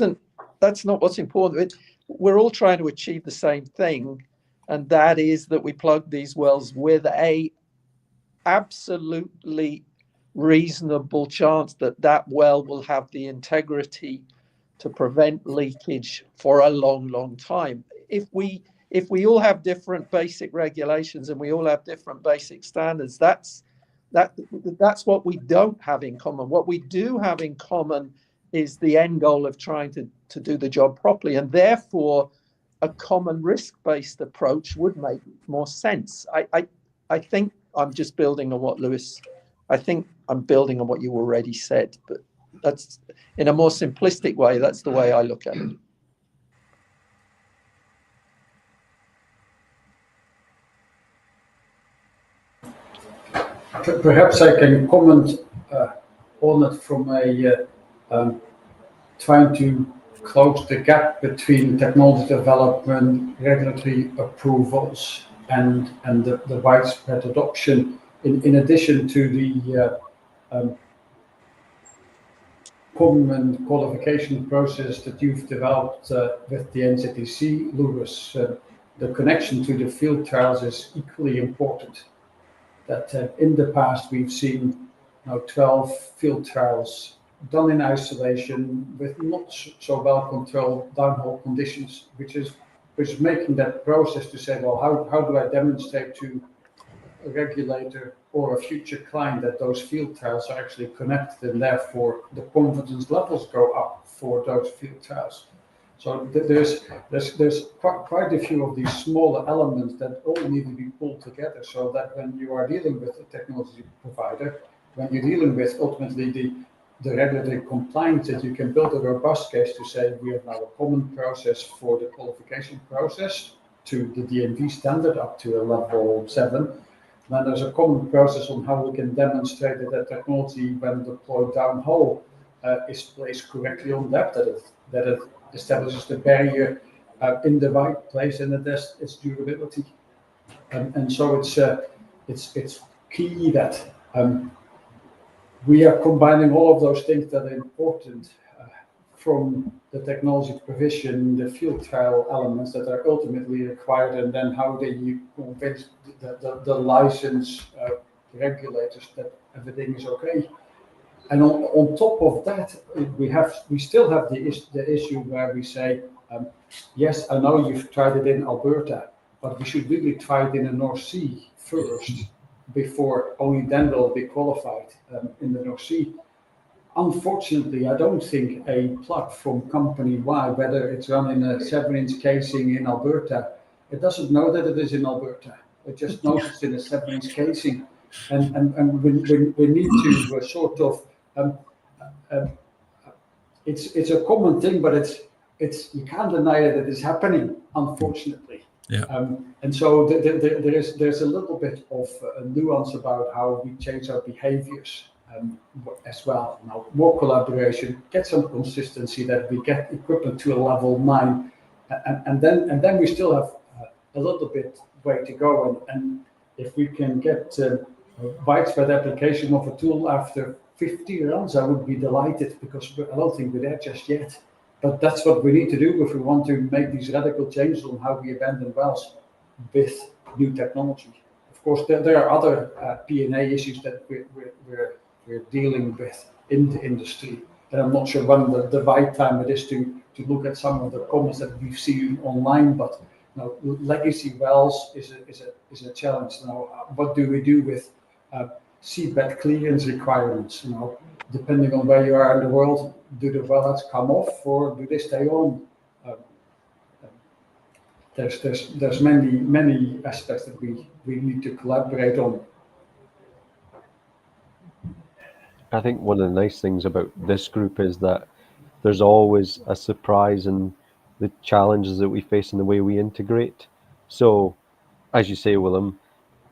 not what's important. We're all trying to achieve the same thing, and that is that we plug these wells with a absolutely reasonable chance that well will have the integrity to prevent leakage for a long time. If we all have different basic regulations and we all have different basic standards, that's what we don't have in common. What we do have in common is the end goal of trying to do the job properly, and therefore a common risk-based approach would make more sense. I think I'm just building on what Lewis, I think I'm building on what you already said, but that's in a more simplistic way, that's the way I look at it. Perhaps I can comment on it from trying to close the gap between technology development, regulatory approvals, and the widespread adoption. In addition to the common qualification process that you've developed with the NZTC, Lewis, the connection to the field trials is equally important. That in the past we've seen 12 field trials done in isolation with not so well controlled downhole conditions, which is making that process to say, well, how do I demonstrate to a regulator or a future client that those field trials are actually connected, and therefore the confidence levels go up for those field trials. So there's quite a few of these smaller elements that all need to be pulled together, so that when you are dealing with a technology provider, when you're dealing with ultimately the regulatory compliance, that you can build a robust case to say we have now a common process for the qualification process to the DNV standard up to a level 7. Then there's a common process on how we can demonstrate that that technology, when deployed downhole, is placed correctly on depth, that it establishes the barrier in the right place, and that there's its durability. And so it's key that we are combining all of those things that are important from the technology provision, the field trial elements that are ultimately required, and then how do you convince the license regulators that everything is okay. And on top of that, we still have the issue where we say, yes, I know you've tried it in Alberta, but we should really try it in the North Sea first, before only then will be qualified in the North Sea. Unfortunately, I don't think a plug from company Y, whether it's run in a 7-inch casing in Alberta, it doesn't know that it is in Alberta. It just knows it's in a 7-inch casing. And we need to sort of, it's a common thing, but it's you can't deny that it is happening, unfortunately. Yeah. And so there's a little bit of a nuance about how we change our behaviors as well. Now, more collaboration, get some consistency, that we get equipment to a level 9, and then we still have a little bit way to go. And if we can get widespread application of a tool after 50 runs, I would be delighted, because I don't think we're there just yet. But that's what we need to do if we want to make these radical changes on how we abandon wells with new technology. Of course, there are other P&A issues that we're dealing with in the industry, and I'm not sure when the right time it is to look at some of the comments that we've seen online. But legacy wells is a challenge. Now, what do we do with seabed clearance requirements? Depending on where you are in the world, do the wellheads come off or do they stay on? There's many aspects that we need to collaborate on. I think one of the nice things about this group is that there's always a surprise in the challenges that we face in the way we integrate. So, as you say, Willem,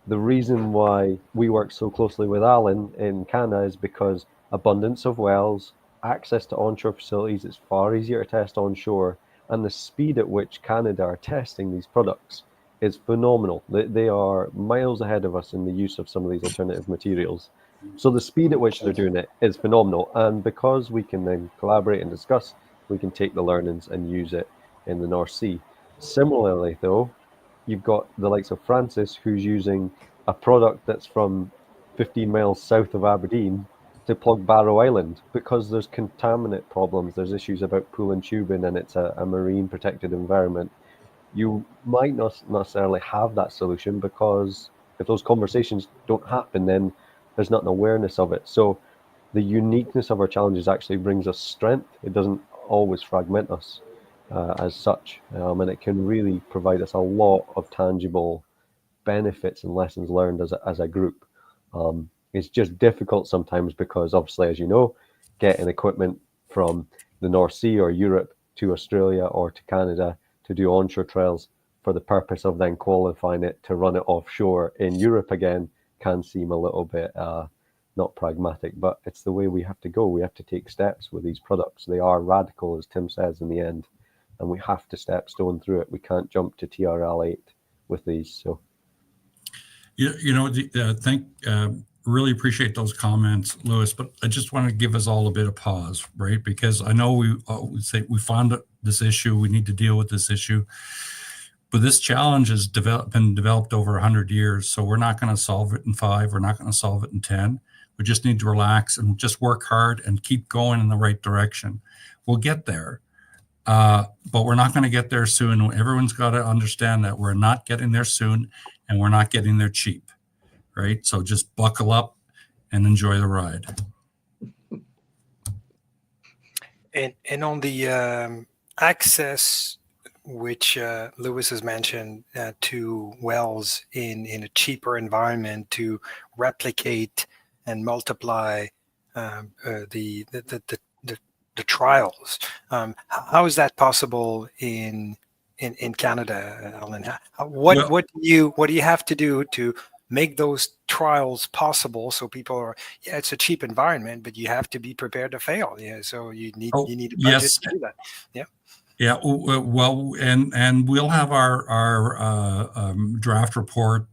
the reason why we work so closely with Allan in Canada is because abundance of wells, access to onshore facilities, it's far easier to test onshore, and the speed at which Canada are testing these products is phenomenal. They are miles ahead of us in the use of some of these alternative materials. So the speed at which they're doing it is phenomenal. And because we can then collaborate and discuss, we can take the learnings and use it in the North Sea. Similarly, though, you've got the likes of Francis, who's using a product that's from 15 miles south of Aberdeen to plug Barrow Island, because there's contaminant problems, there's issues about pool and tubing, and it's a marine protected environment. You might not necessarily have that solution, because if those conversations don't happen, then there's not an awareness of it. So the uniqueness of our challenges actually brings us strength. It doesn't always fragment us as such, and it can really provide us a lot of tangible benefits and lessons learned as a group. It's just difficult sometimes because, obviously, as you know, getting equipment from the North Sea or Europe to Australia or to Canada to do onshore trials for the purpose of then qualifying it to run it offshore in Europe again can seem a little bit not pragmatic, but it's the way we have to go. We have to take steps with these products. They are radical, as Tim says, in the end, and we have to step stone through it. We can't jump to TRL 8 with these. So, really appreciate those comments, Lewis, but I just want to give us all a bit of pause, right? Because I know we say we found this issue, we need to deal with this issue, but this challenge has been developed over 100 years, so we're not going to solve it in 5, we're not going to solve it in 10. We just need to relax and just work hard and keep going in the right direction. We'll get there, but we're not going to get there soon. Everyone's got to understand that we're not getting there soon, and we're not getting there cheap. Right, so just buckle up and enjoy the ride. And on the access, which Lewis has mentioned, to wells in a cheaper environment to replicate and multiply the trials. How is that possible in Canada, Allan? What do you have to do to make those trials possible, so people are, it's a cheap environment, but you have to be prepared to fail. Yeah, so you need a budget to do that. Yeah. Yeah, well, and we'll have our draft report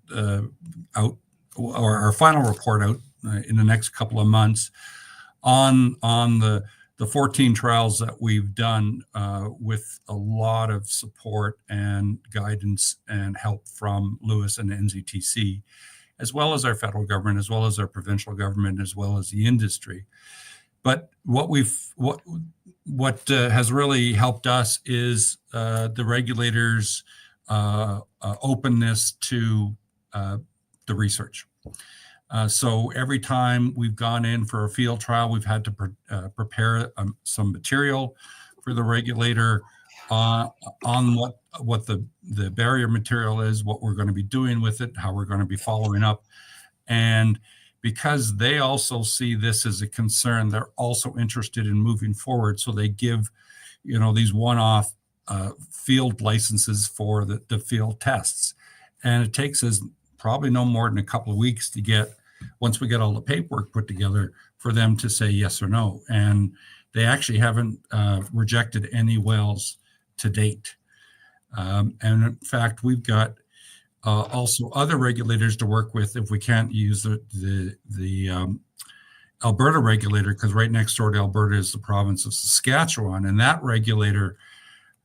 out, or our final report out in the next couple of months on the the 14 trials that we've done with a lot of support and guidance and help from Lewis and NZTC, as well as our federal government, as well as our provincial government, as well as the industry. But what has really helped us is the regulators' openness to the research. So every time we've gone in for a field trial, we've had to prepare some material for the regulator on what the barrier material is, what we're going to be doing with it, how we're going to be following up. And because they also see this as a concern, they're also interested in moving forward. So they give, these one-off field licenses for the field tests. And it takes us probably no more than a couple of weeks to get, once we get all the paperwork put together, for them to say yes or no. And they actually haven't rejected any wells to date. And in fact, we've got also other regulators to work with if we can't use the Alberta regulator, because right next door to Alberta is the province of Saskatchewan, and that regulator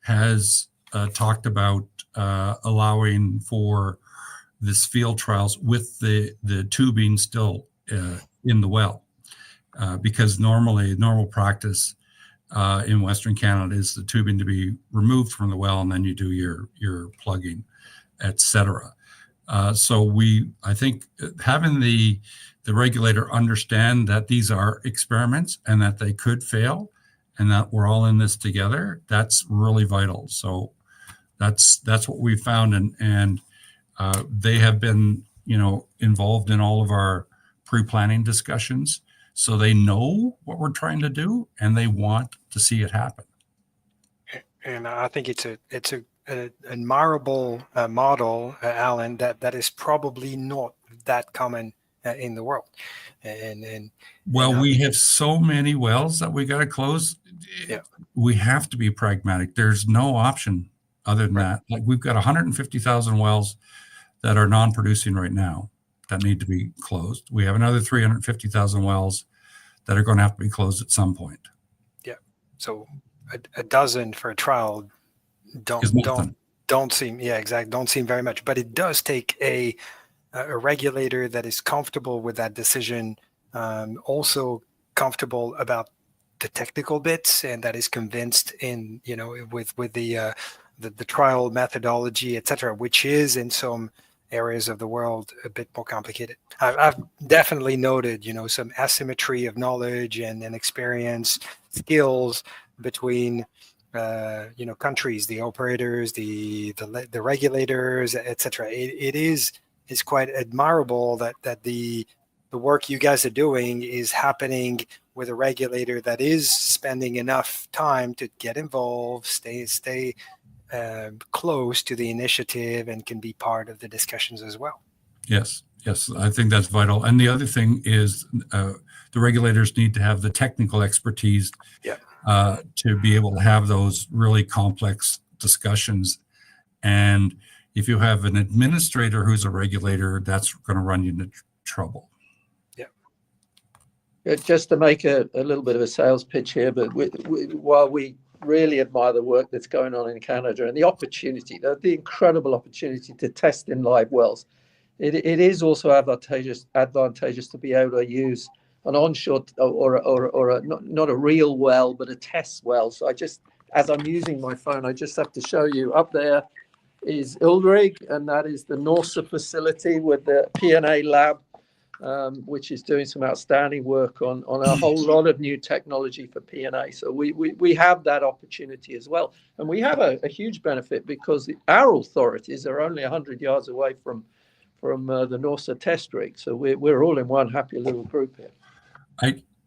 has talked about allowing for this field trials with the tubing still in the well, because normal practice in Western Canada is the tubing to be removed from the well, and then you do your plugging, etc. So I think having the regulator understand that these are experiments and that they could fail, and that we're all in this together, that's really vital. So that's what we found, and they have been involved in all of our pre-planning discussions, so they know what we're trying to do and they want to see it happen. And I think it's an admirable model, Allan, that is probably not that common in the world. And we have so many wells that we got to close. Yeah. We have to be pragmatic. There's no option other than that. Like, we've got 150,000 wells that are non-producing right now that need to be closed. We have another 350,000 wells that are going to have to be closed at some point. Yeah. So a dozen for a trial don't seem very much, but it does take a regulator that is comfortable with that decision, also comfortable about the technical bits, and that is convinced in with the trial methodology, etc., which is in some areas of the world a bit more complicated. I've definitely noted some asymmetry of knowledge and experience, skills between countries, the operators, the regulators, etc. It is quite admirable that the work you guys are doing is happening with a regulator that is spending enough time to get involved, stay close to the initiative, and can be part of the discussions as well. Yes, I think that's vital. And the other thing is the regulators need to have the technical expertise to be able to have those really complex discussions. And if you have an administrator who's a regulator, that's going to run you into trouble. Yeah. Just to make a little bit of a sales pitch here, but while we really admire the work that's going on in Canada and the opportunity, the incredible opportunity to test in live wells, it is also advantageous to be able to use an onshore or not a real well, but a test well. So as I'm using my phone, I just have to show you, up there is Ildrig, and that is the Norsa facility with the P&A lab, which is doing some outstanding work on a whole lot of new technology for P&A. So we have that opportunity as well. And we have a huge benefit because our authorities are only 100 yards away from the Norsa test rig. So we're all in one happy little group here.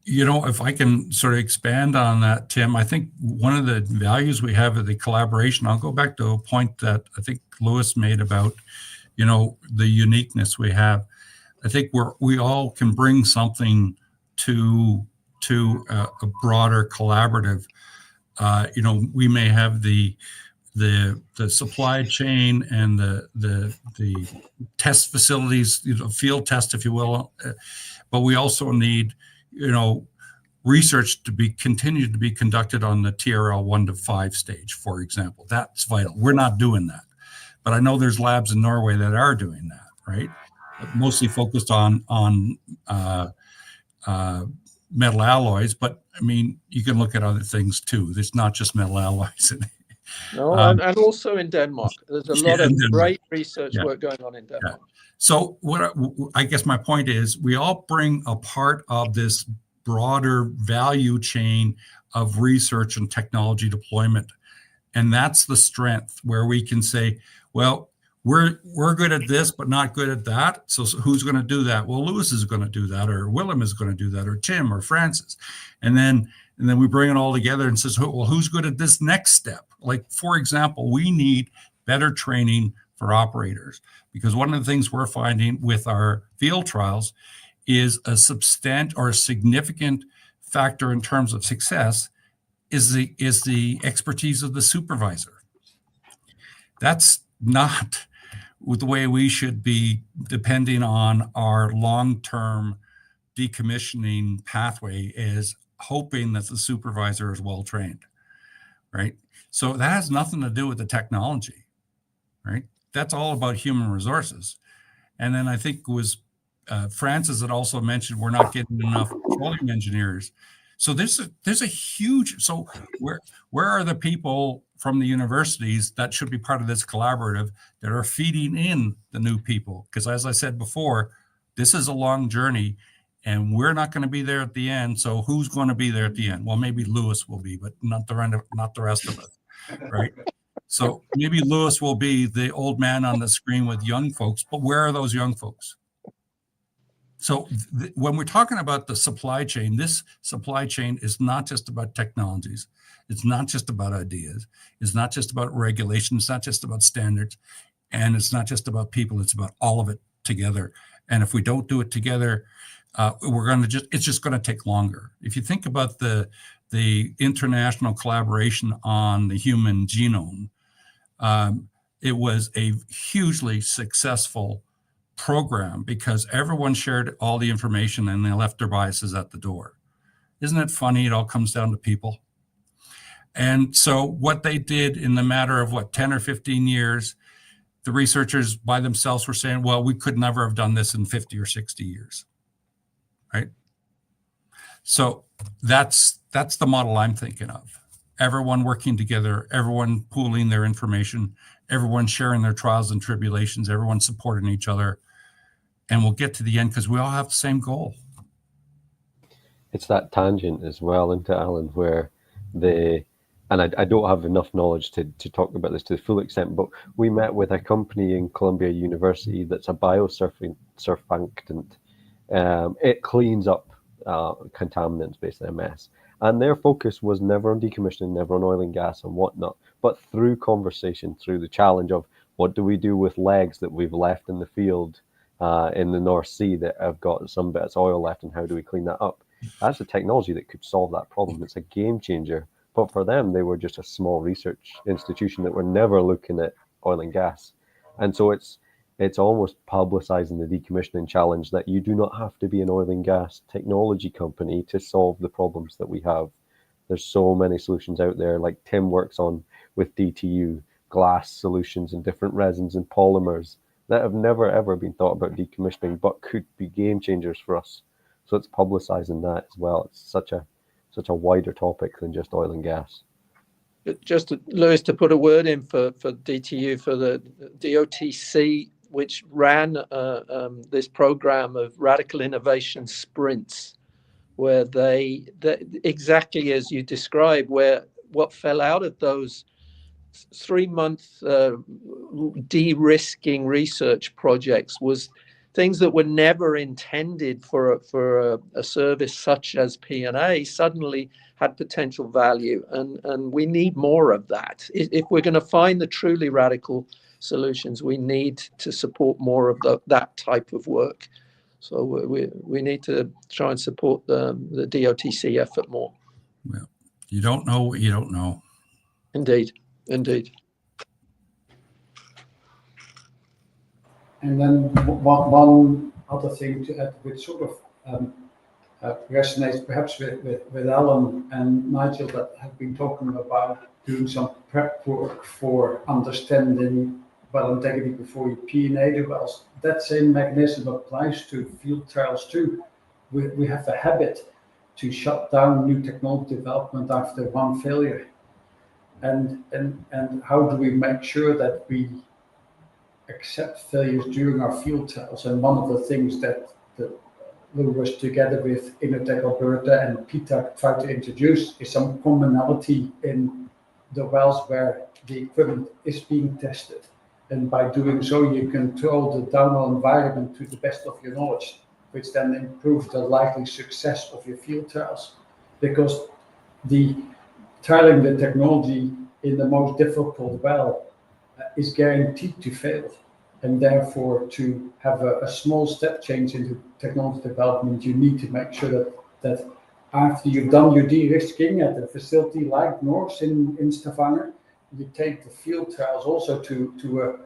If I can sort of expand on that, Tim, I think one of the values we have of the collaboration, I'll go back to a point that I think Lewis made about, the uniqueness we have. I think we all can bring something to a broader collaborative. We may have the supply chain and the test facilities, field test, if you will, but we also need, research to be continued to be conducted on the TRL 1 to 5 stage, for example. That's vital. We're not doing that, but I know there's labs in Norway that are doing that, right? Mostly focused on metal alloys, but I mean, you can look at other things too. There's not just metal alloys. No, and also in Denmark, there's a lot of great research work going on in Denmark. Yeah. So what I guess my point is, we all bring a part of this broader value chain of research and technology deployment, and that's the strength where we can say, well, we're good at this, but not good at that. So who's going to do that? Well, Lewis is going to do that, or Willem is going to do that, or Tim, or Francis, and then we bring it all together and says, well, who's good at this next step? Like, for example, we need better training for operators, because one of the things we're finding with our field trials is a significant factor in terms of success is the expertise of the supervisor. That's not the way we should be depending on our long-term decommissioning pathway, is hoping that the supervisor is well trained, right? So that has nothing to do with the technology, right? That's all about human resources. And then I think it was Francis had also mentioned we're not getting enough petroleum engineers. So there's a huge, so where are the people from the universities that should be part of this collaborative that are feeding in the new people? Because as I said before, this is a long journey and we're not going to be there at the end. So who's going to be there at the end? Well, maybe Lewis will be, but not the rest of us, right? So maybe Lewis will be the old man on the screen with young folks, but where are those young folks? So when we're talking about the supply chain, this supply chain is not just about technologies. It's not just about ideas. It's not just about regulation. It's not just about standards. And it's not just about people. It's about all of it together. And if we don't do it together, it's just going to take longer. If you think about the international collaboration on the human genome, it was a hugely successful program because everyone shared all the information and they left their biases at the door. Isn't it funny? It all comes down to people. And so what they did in the matter of 10 or 15 years, the researchers by themselves were saying, well, we could never have done this in 50 or 60 years, right? So that's the model I'm thinking of. Everyone working together, everyone pooling their information, everyone sharing their trials and tribulations, everyone supporting each other. And we'll get to the end because we all have the same goal. It's that tangent as well into Allan where and I don't have enough knowledge to talk about this to the full extent, but we met with a company in Columbia University that's a biosurfactant. It cleans up contaminants, basically a mess. And their focus was never on decommissioning, never on oil and gas and whatnot, but through conversation, through the challenge of what do we do with legs that we've left in the field in the North Sea that have got some bits of oil left, and how do we clean that up? That's a technology that could solve that problem. It's a game changer. But for them, they were just a small research institution that were never looking at oil and gas. And so it's almost publicizing the decommissioning challenge that you do not have to be an oil and gas technology company to solve the problems that we have. There's so many solutions out there, like Tim works on with DTU, glass solutions and different resins and polymers that have never ever been thought about decommissioning, but could be game changers for us. So it's publicizing that as well. It's such a wider topic than just oil and gas. Just Lewis, to put a word in for DTU, for the DOTC, which ran this program of radical innovation sprints, where they exactly as you described, where what fell out of those 3-month de-risking research projects was things that were never intended for a service such as P&A suddenly had potential value, and we need more of that. If we're going to find the truly radical solutions, we need to support more of that type of work. So we need to try and support the DOTC effort more. Well, you don't know what you don't know. Indeed. And then one other thing to add, which sort of resonates perhaps with Alan and Nigel, that have been talking about doing some prep work for understanding well integrity before you P&A the wells. That same mechanism applies to field trials too. We have a habit to shut down new technology development after one failure. And how do we make sure that we accept failures during our field trials? And one of the things that Lewis, together with Innotech Alberta and PTAC, try to introduce is some commonality in the wells where the equipment is being tested. And by doing so, you control the downhole environment to the best of your knowledge, which then improves the likely success of your field trials. Because trialing the technology in the most difficult well is guaranteed to fail. And therefore, to have a small step change into technology development, you need to make sure that after you've done your de-risking at a facility like Norse in Stavanger, you take the field trials also to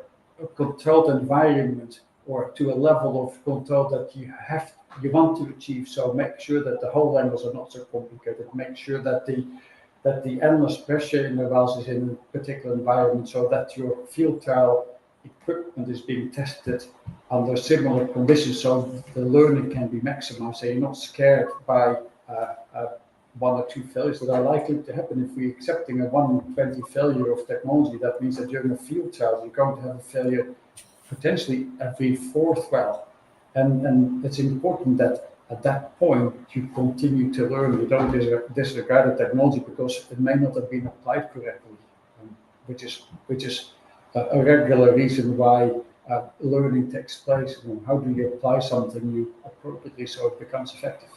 a controlled environment, or to a level of control that you want to achieve. So make sure that the hole angles are not so complicated. Make sure that the endless pressure in the wells is in a particular environment, so that your field trial equipment is being tested under similar conditions, so the learning can be maximized. So you're not scared by one or two failures that are likely to happen. If we're accepting a 1 in 20 failure of technology, that means that during a field trial you're going to have a failure potentially every fourth well. And it's important that at that point you continue to learn. You don't disregard the technology because it may not have been applied correctly, which is a regular reason why learning takes place. How do you apply something new appropriately so it becomes effective?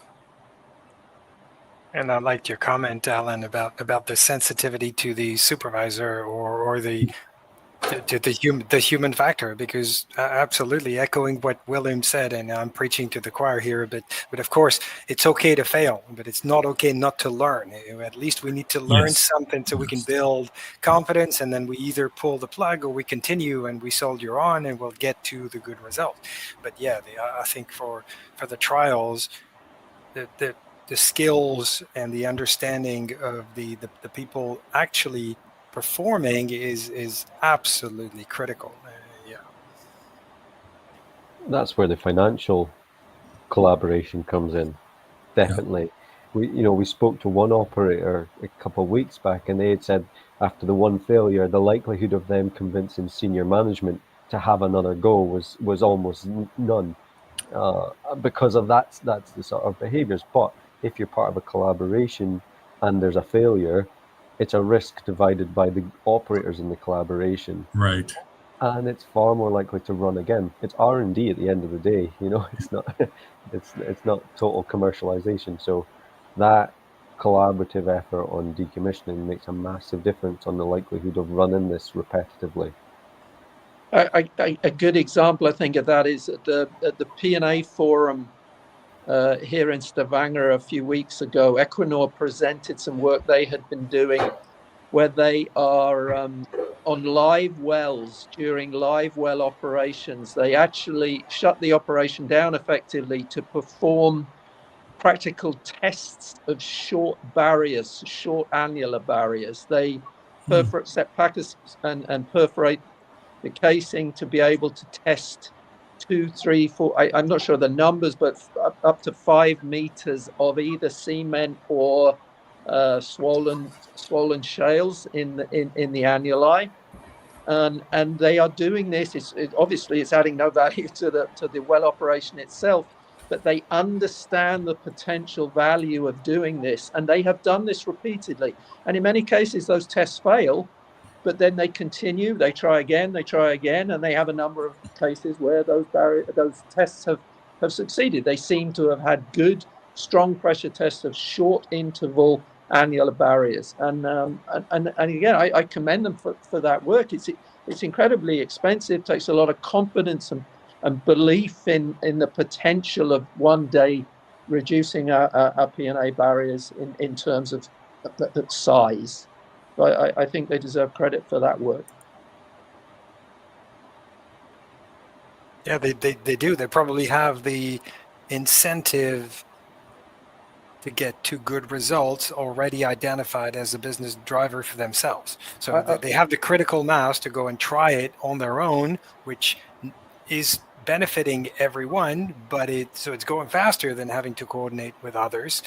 And I liked your comment, Alan, about the sensitivity to the supervisor or the human factor, because absolutely echoing what Willem said, and I'm preaching to the choir here, but of course it's okay to fail, but it's not okay not to learn. At least we need to learn something so we can build confidence, and then we either pull the plug or we continue and we soldier on and we'll get to the good result. But yeah, I think for the trials, the skills and the understanding of the people actually performing is absolutely critical. Yeah, That's where the financial collaboration comes in. Definitely. Yeah. We spoke to one operator a couple of weeks back, and they had said after the one failure, the likelihood of them convincing senior management to have another go was almost none, because of that's the sort of behaviors. But if you're part of a collaboration and there's a failure, it's a risk divided by the operators in the collaboration. Right. And it's far more likely to run again. It's R&D at the end of the day, it's not it's not total commercialization. So that collaborative effort on decommissioning makes a massive difference on the likelihood of running this repetitively. A good example, I think, of that is at the P&A forum here in Stavanger a few weeks ago. Equinor presented some work they had been doing where they are on live wells during live well operations. They actually shut the operation down effectively to perform practical tests of short barriers, short annular barriers. They perforate, set packers and perforate the casing to be able to test 2, 3, 4, I'm not sure the numbers, but up to 5 meters of either cement or swollen shales in the annuli, and they are doing this. Obviously it's adding no value to the well operation itself, but they understand the potential value of doing this, and they have done this repeatedly. And in many cases, those tests fail, but then they continue. They try again, and they have a number of cases where those tests have succeeded. They seem to have had good, strong pressure tests of short interval annular barriers, and again, I commend them for that work. It's incredibly expensive, takes a lot of confidence and belief in the potential of one day reducing our P&A barriers in terms of the size. But I think they deserve credit for that work. Yeah, they do. They probably have the incentive to get to good results already identified as a business driver for themselves. So they have the critical mass to go and try it on their own, which is benefiting everyone, but it's going faster than having to coordinate with others,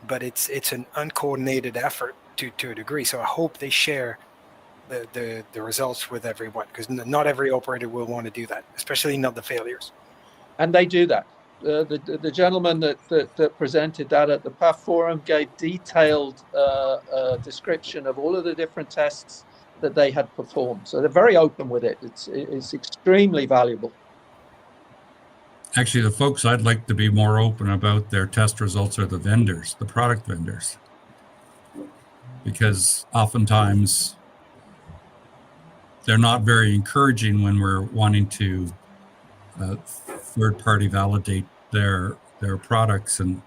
but it's an uncoordinated effort to a degree. So I hope they share the results with everyone, because not every operator will want to do that, especially not the failures. And they do that. The gentleman that presented that at the PAF forum gave detailed description of all of the different tests that they had performed. So they're very open with it. It's extremely valuable. Actually, the folks I'd like to be more open about their test results are the vendors, the product vendors, because oftentimes they're not very encouraging when we're wanting to third-party validate their products. And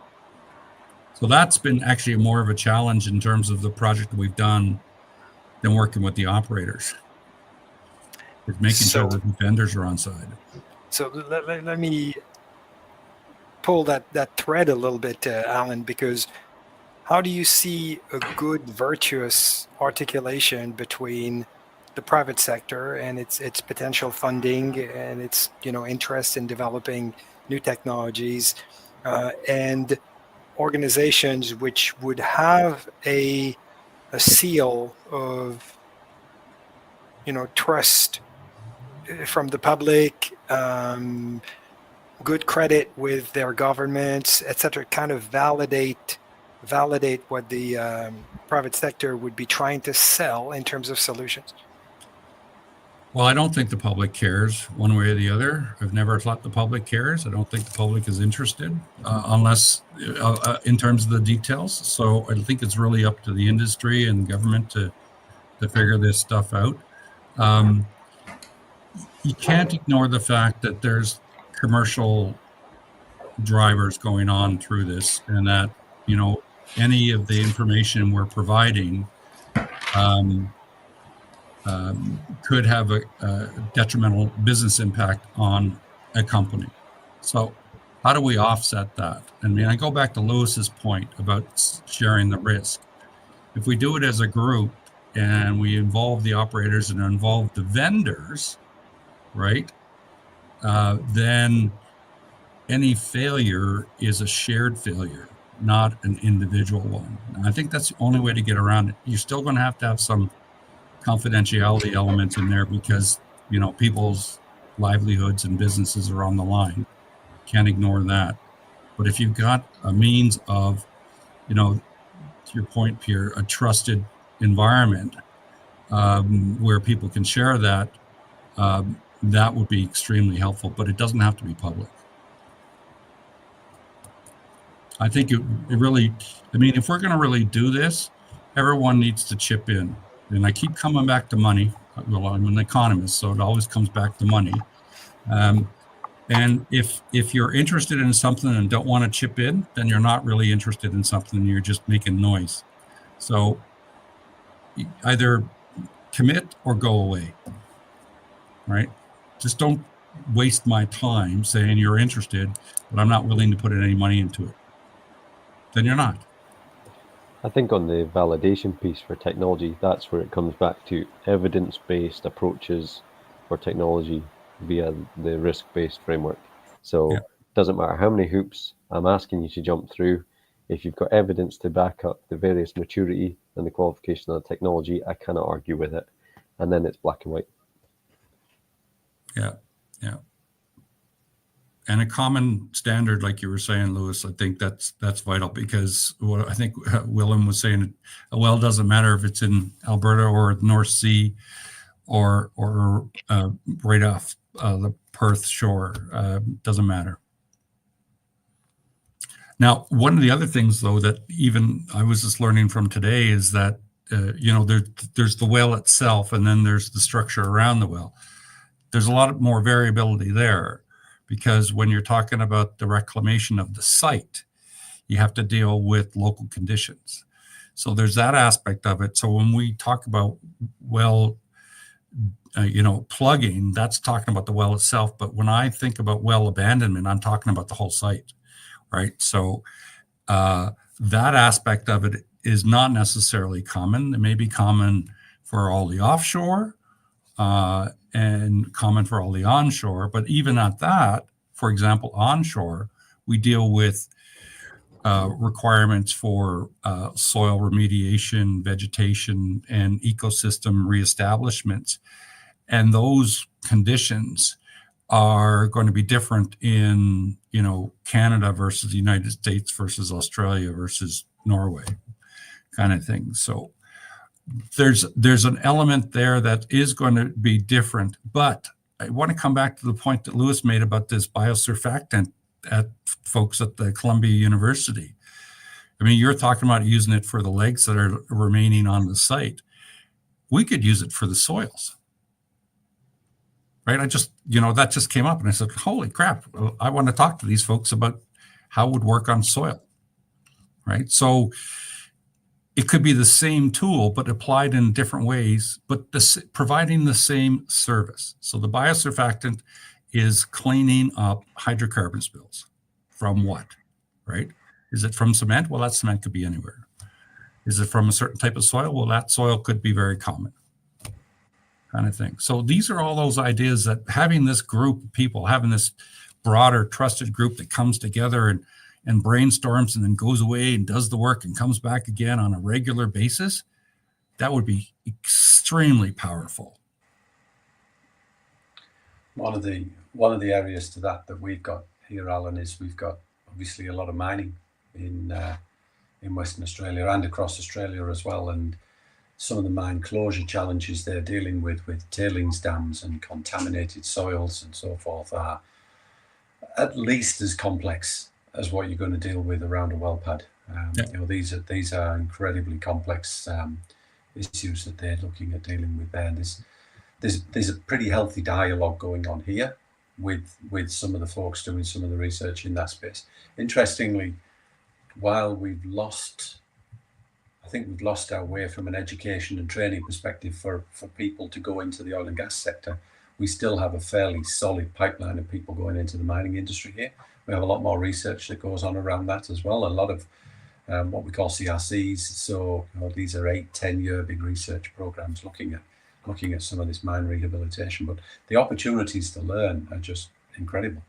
so that's been actually more of a challenge in terms of the project that we've done than working with the operators. It's making sure that the vendors are on side. So let me pull that thread a little bit, Allan, because how do you see a good, virtuous articulation between the private sector and its potential funding and its interest in developing new technologies and organizations which would have a seal of trust from the public, good credit with their governments, etc., kind of validate what the private sector would be trying to sell in terms of solutions? Well, I don't think the public cares one way or the other. I've never thought the public cares. I don't think the public is interested unless in terms of the details. So I think it's really up to the industry and government to figure this stuff out. You can't ignore the fact that there's commercial drivers going on through this, and that any of the information we're providing could have a detrimental business impact on a company. So how do we offset that? I mean, I go back to Lewis's point about sharing the risk. If we do it as a group and we involve the operators and involve the vendors, right, then any failure is a shared failure, not an individual one. And I think that's the only way to get around it. You're still going to have some confidentiality elements in there because people's livelihoods and businesses are on the line. Can't ignore that. But if you've got a means of, to your point, Pierre, a trusted environment where people can share that, that would be extremely helpful. But it doesn't have to be public. I think it really, if we're going to really do this, everyone needs to chip in. And I keep coming back to money. Well, I'm an economist, so it always comes back to money. And if you're interested in something and don't want to chip in, then you're not really interested in something. You're just making noise. So either commit or go away, right? Just don't waste my time saying you're interested, but I'm not willing to put any money into it. Then you're not. I think on the validation piece for technology, that's where it comes back to evidence-based approaches for technology via the risk-based framework. So it doesn't matter how many hoops I'm asking you to jump through. If you've got evidence to back up the various maturity and the qualification of the technology, I cannot argue with it. And then it's black and white. Yeah. And a common standard, like you were saying, Lewis, I think that's vital, because what I think Willem was saying, a well doesn't matter if it's in Alberta or the North Sea or right off the Perth shore. Doesn't matter. Now, one of the other things, though, that even I was just learning from today is that there's the well itself, and then there's the structure around the well. There's a lot more variability there, because when you're talking about the reclamation of the site, you have to deal with local conditions. So there's that aspect of it. So when we talk about well, plugging, that's talking about the well itself. But when I think about well abandonment, I'm talking about the whole site, right? So that aspect of it is not necessarily common. It may be common for all the offshore and common for all the onshore. But even at that, for example, onshore, we deal with requirements for soil remediation, vegetation, and ecosystem reestablishments. And those conditions are going to be different in, Canada versus the United States versus Australia versus Norway, kind of thing. So there's an element there that is going to be different. But I want to come back to the point that Lewis made about this biosurfactant at folks at the Columbia University. I mean, you're talking about using it for the legs that are remaining on the site. We could use it for the soils. Right? That just came up and I said, holy crap, I want to talk to these folks about how it would work on soil. Right? So it could be the same tool, but applied in different ways, but providing the same service. So the biosurfactant is cleaning up hydrocarbon spills from what, right? Is it from cement? Well, that cement could be anywhere. Is it from a certain type of soil? Well, that soil could be very common, kind of thing. So these are all those ideas that having this group of people, having this broader trusted group that comes together and brainstorms and then goes away and does the work and comes back again on a regular basis, that would be extremely powerful. One of the areas to that we've got here, Alan, is we've got obviously a lot of mining in Western Australia and across Australia as well, and some of the mine closure challenges they're dealing with tailings dams and contaminated soils and so forth are at least as complex as what you're going to deal with around a well pad. These are incredibly complex issues that they're looking at dealing with there. And there's a pretty healthy dialogue going on here with some of the folks doing some of the research in that space. Interestingly, while we've lost our way from an education and training perspective for people to go into the oil and gas sector, we still have a fairly solid pipeline of people going into the mining industry here. We have a lot more research that goes on around that as well. A lot of what we call CRCs. So these are 8-10 year big research programs looking at some of this mine rehabilitation. But the opportunities to learn are just incredible.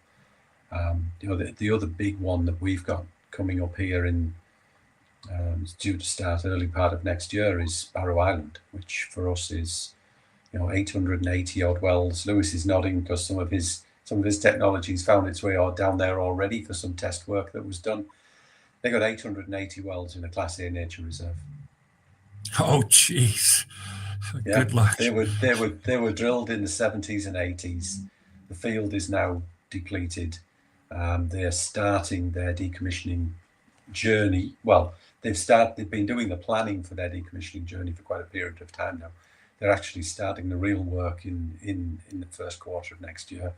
The other big one that we've got coming up here it's due to start early part of next year is Barrow Island, which for us is 880 odd wells. Lewis is nodding because some of his technologies found its way down there already for some test work that was done. They got 880 wells in a Class A nature reserve. Oh, jeez. Yeah, good luck. They were drilled in the 70s and 80s. The field is now depleted. They're starting their decommissioning journey. Well, they've been doing the planning for their decommissioning journey for quite a period of time now. They're actually starting the real work in the first quarter of next year.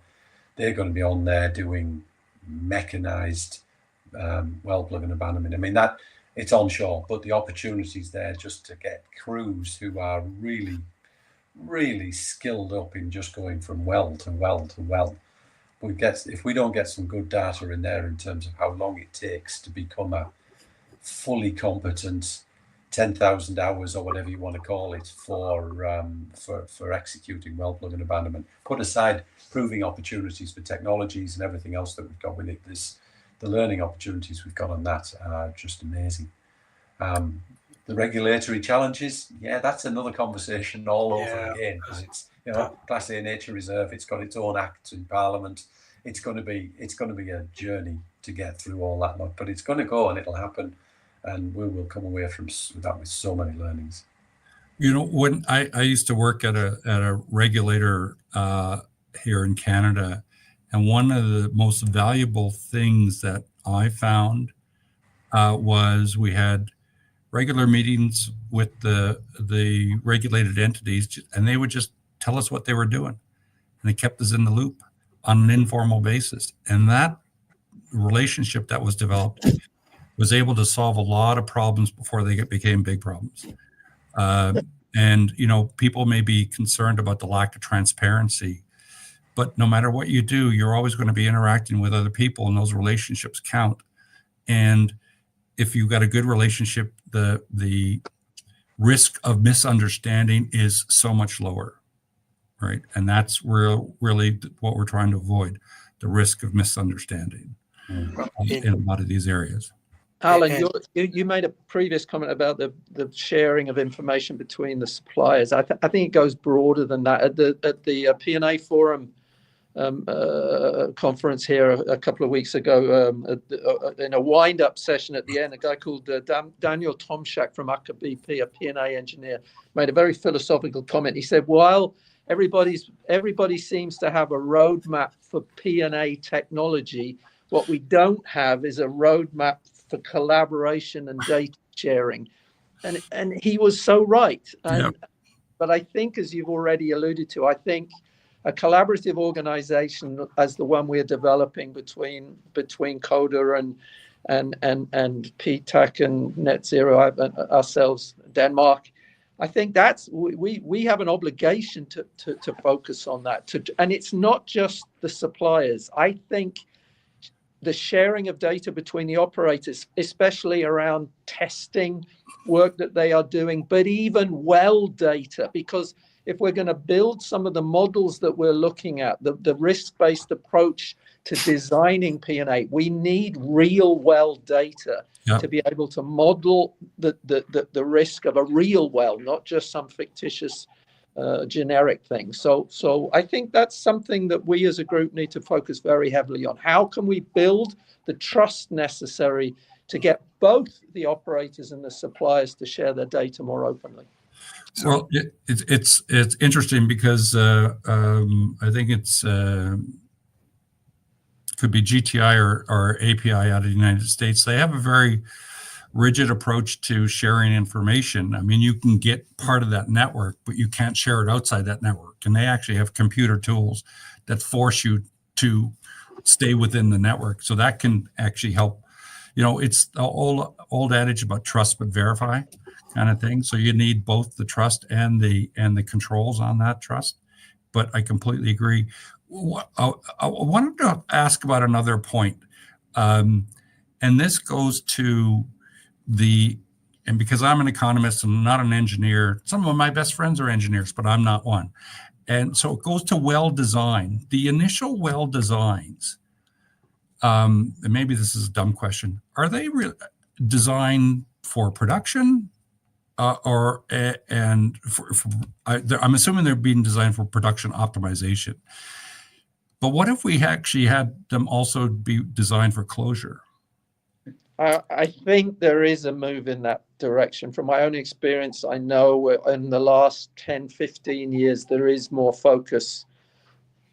They're going to be on there doing mechanized well plug and abandonment. I mean, that it's onshore, but the opportunities there just to get crews who are really, really skilled up in just going from well to well to well. If we don't get some good data in there in terms of how long it takes to become a fully competent 10,000 hours or whatever you want to call it for executing well plug and abandonment, put aside proving opportunities for technologies and everything else that we've got with it, the learning opportunities we've got on that are just amazing. The regulatory challenges, that's another conversation all over again, because it's Class A nature reserve. It's got its own act in Parliament. It's going to be a journey to get through all that lot, but it's going to go and it'll happen, and we will come away from that with so many learnings. When I used to work at a regulator here in Canada, and one of the most valuable things that I found was we had regular meetings with the regulated entities, and they would just tell us what they were doing, and they kept us in the loop on an informal basis. And that relationship that was developed was able to solve a lot of problems before they became big problems. And people may be concerned about the lack of transparency, but no matter what you do, you're always going to be interacting with other people, and those relationships count. And if you've got a good relationship, the risk of misunderstanding is so much lower, right? And that's really what we're trying to avoid, the risk of misunderstanding in a lot of these areas. Alan, you made a previous comment about the sharing of information between the suppliers. I think it goes broader than that. At the P&A forum conference here a couple of weeks ago, in a wind-up session at the end, a guy called Daniel Tomczak from Aker BP, a P&A engineer, made a very philosophical comment. He said, while everybody seems to have a roadmap for P&A technology, what we don't have is a roadmap for collaboration and data sharing. And he was so right. But I think, as you've already alluded to, I think a collaborative organization as the one we're developing between CODA and PTAC and Net Zero, ourselves, Denmark, I think that's we have an obligation to focus on that. And it's not just the suppliers. I think the sharing of data between the operators, especially around testing work that they are doing, but even well data, because if we're going to build some of the models that we're looking at, the risk-based approach to designing P&A, we need real well data to be able to model the risk of a real well, not just some fictitious generic thing. So I think that's something that we as a group need to focus very heavily on. How can we build the trust necessary to get both the operators and the suppliers to share their data more openly? Well, it's interesting because I think it's could be GTI or API out of the United States. They have a very rigid approach to sharing information. I mean, you can get part of that network, but you can't share it outside that network. And they actually have computer tools that force you to stay within the network. So that can actually help. You know, it's the old adage about trust but verify kind of thing. So you need both the trust and the controls on that trust. But I completely agree. I wanted to ask about another point. And this goes to and because I'm an economist and not an engineer, some of my best friends are engineers, but I'm not one. And so it goes to well design. The initial well designs, and maybe this is a dumb question, are they designed for production? I'm assuming they're being designed for production optimization. But what if we actually had them also be designed for closure? I think there is a move in that direction. From my own experience, I know in the last 10, 15 years, there is more focus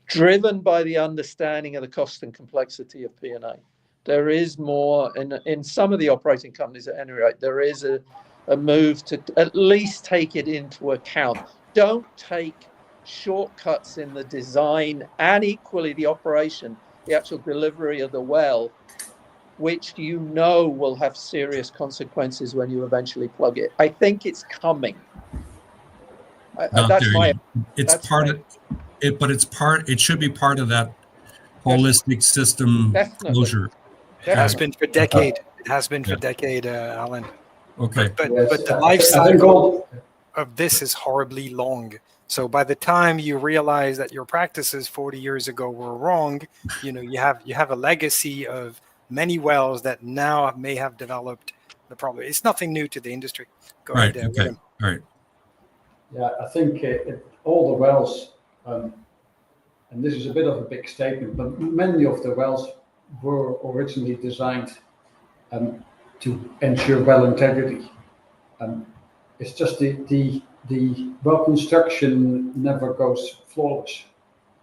driven by the understanding of the cost and complexity of P&A. There is more in some of the operating companies at any rate, there is a move to at least take it into account. Don't take shortcuts in the design and equally the operation, the actual delivery of the well, which you know will have serious consequences when you eventually plug it. I think it's coming. It should be part of that holistic system closure. It has been for decade. It has been for decade, Alan. Okay. But the life cycle of this is horribly long. So by the time you realize that your practices 40 years ago were wrong, you know, you have a legacy of many wells that now may have developed the problem. It's nothing new to the industry. Go ahead, Willem. All right. Yeah, I think all the wells, and this is a bit of a big statement, but many of the wells were originally designed to ensure well integrity. It's just the well construction never goes flawless,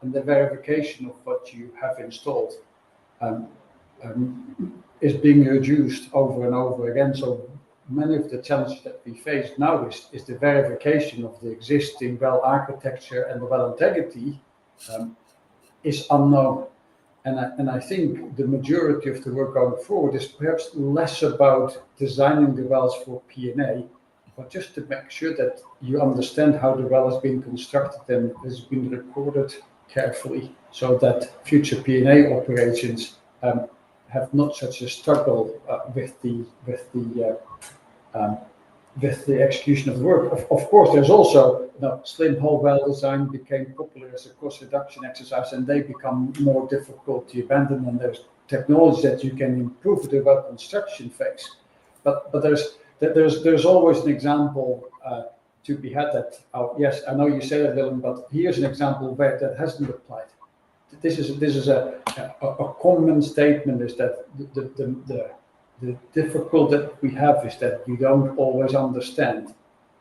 and the verification of what you have installed is being reduced over and over again. So many of the challenges that we face now is the verification of the existing well architecture, and the well integrity is unknown. And I think the majority of the work going forward is perhaps less about designing the wells for P&A, but just to make sure that you understand how the well has been constructed and has been recorded carefully, so that future P&A operations have not such a struggle with the execution of the work. Of course, there's also slim hole well design became popular as a cost reduction exercise, and they become more difficult to abandon. And there's technology that you can improve the well construction phase. But there's always an example to be had that. Yes, I know you say that, Willem, but here's an example where that hasn't applied. This is a common statement: is that the difficulty that we have is that you don't always understand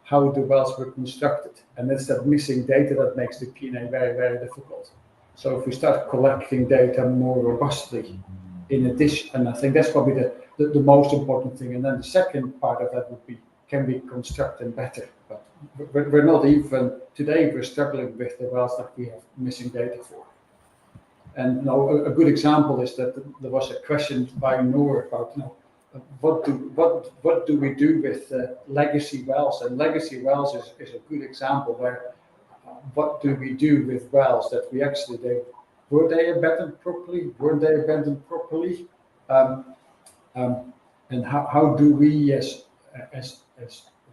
how the wells were constructed, and it's that missing data that makes the P&A very, very difficult. So if we start collecting data more robustly, in addition, and I think that's probably the most important thing. And then the second part of that would be, can we construct them better? But we're not even today. We're struggling with the wells that we have missing data for. And a good example is that there was a question by Noor about what do we do with legacy wells? And legacy wells is a good example where what do we do with wells that we actually were they abandoned properly? Weren't they abandoned properly? And how do we as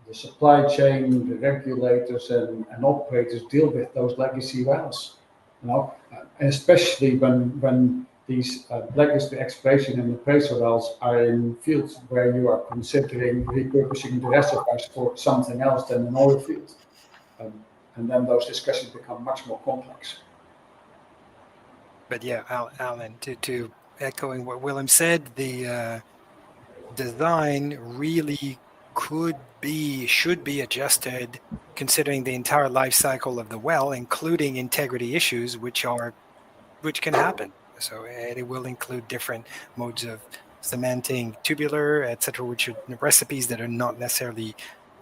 the supply chain, the regulators and operators deal with those legacy wells? Especially when these legacy exploration and appraisal wells are in fields where you are considering repurposing the reservoirs for something else than an oil field. And then those discussions become much more complex. But yeah, Allan, to echoing what Willem said, the design really should be adjusted considering the entire life cycle of the well, including integrity issues, which can happen. So it will include different modes of cementing, tubular, etc., which are recipes that are not necessarily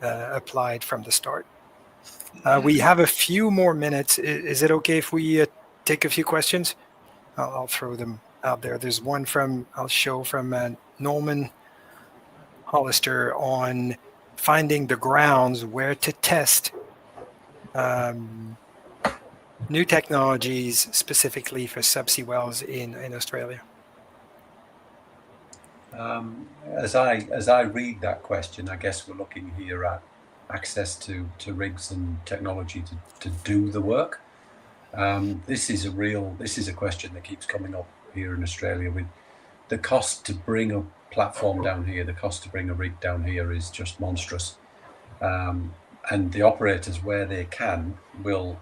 applied from the start. We have a few more minutes. Is it okay if we take a few questions? I'll throw them out there. There's one from Norman Hollister on finding the grounds where to test new technologies specifically for subsea wells in Australia. As I read that question, I guess we're looking here at access to rigs and technology to do the work. This is a question that keeps coming up here in Australia. With the cost to bring a platform down here, the cost to bring a rig down here is just monstrous. And the operators, where they can, will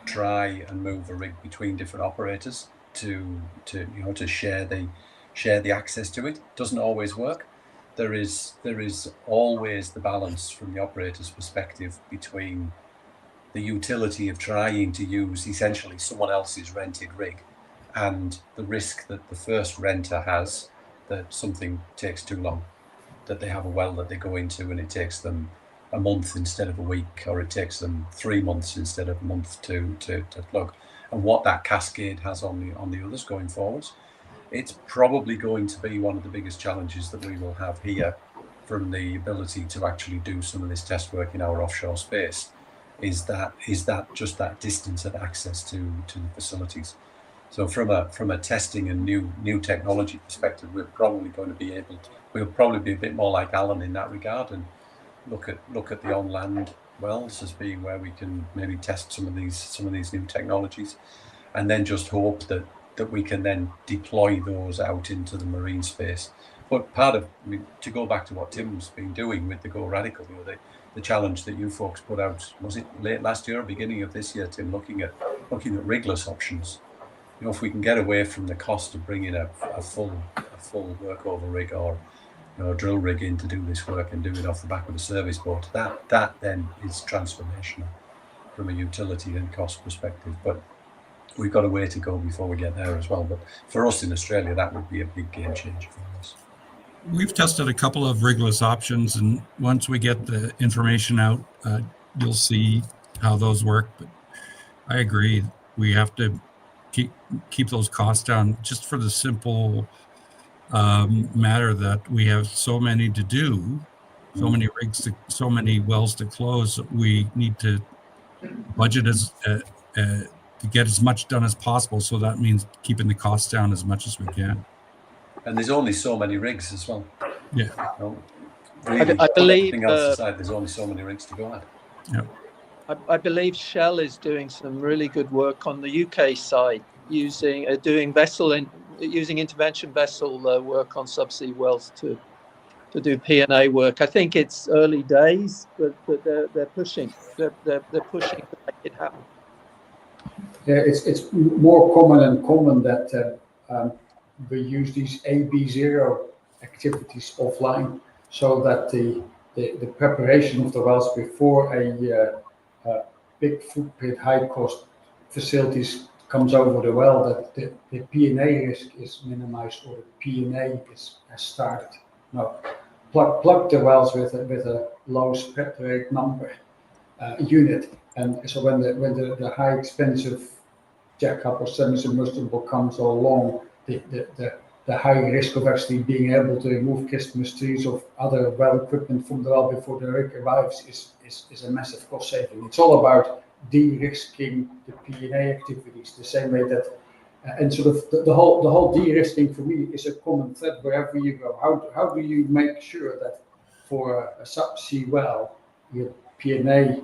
try and move a rig between different operators to share the access to it. Doesn't always work. There is always the balance from the operator's perspective between the utility of trying to use essentially someone else's rented rig and the risk that the first renter has that something takes too long, that they have a well that they go into and it takes them a month instead of a week, or it takes them 3 months instead of a month to plug, and what that cascade has on the others going forwards. It's probably going to be one of the biggest challenges that we will have here from the ability to actually do some of this test work in our offshore space, is that just that distance of access to the facilities. So from a testing and new technology perspective, we're probably going to be we'll probably be a bit more like Allan in that regard, and look at the on-land wells as being where we can maybe test some of these new technologies, and then just hope that we can then deploy those out into the marine space. But to go back to what Tim's been doing with the Go Radical, the challenge that you folks put out, was it late last year or beginning of this year, Tim, looking at rigless options. If we can get away from the cost of bringing a full workover rig or a drill rig in to do this work and do it off the back of a service boat, that then is transformational from a utility and cost perspective. But we've got a way to go before we get there as well. But for us in Australia, that would be a big game changer for us. We've tested a couple of rigless options, and once we get the information out, you'll see how those work. But I agree, we have to keep those costs down, just for the simple matter that we have so many to do, so many rigs, so many wells to close. We need to budget to get as much done as possible. So that means keeping the costs down as much as we can. And there's only so many rigs as well. Yeah. Really, I believe everything else aside, there's only so many rigs to go at. Yeah. I believe Shell is doing some really good work on the UK side, using intervention vessel work on subsea wells to do P&A work. I think it's early days, but they're pushing. They're pushing to make it happen. Yeah, it's more common that we use these AB0 activities offline, so that the preparation of the wells before a big footprint, high cost facilities comes over the well, that the P&A risk is minimized, or the P&A has started. Now, plug the wells with a low spread rate number unit, and so when the high expensive jackup or semi-submersible comes along, the high risk of actually being able to remove Christmas trees or other well equipment from the well before the rig arrives is a massive cost saving. It's all about de-risking the P&A activities, the same way that, and sort of the whole de-risking for me is a common thread wherever you go. How do you make sure that for a subsea well, your P&A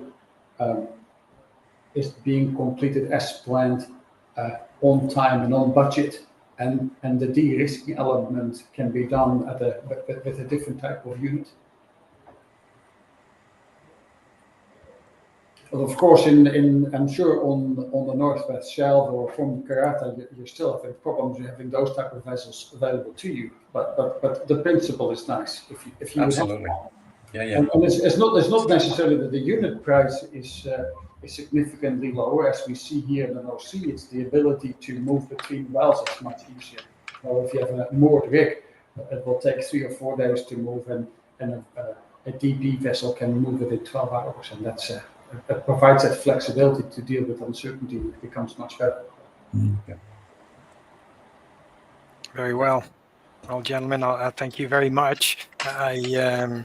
is being completed as planned, on time and on budget, and the de-risking element can be done with a different type of unit. Well, of course, I'm sure on the Northwest Shelf or from Karata, you're still having problems with having those type of vessels available to you. But the principle is nice. If you Absolutely. Yeah. And it's not necessarily that the unit price is significantly lower, as we see here in the North Sea. It's the ability to move between wells is much easier. Well, if you have a moored rig, it will take 3 or 4 days to move, and a DP vessel can move within 12 hours, and that provides that flexibility to deal with uncertainty. It becomes much better. Yeah. Very well. Well, gentlemen, I thank you very much. I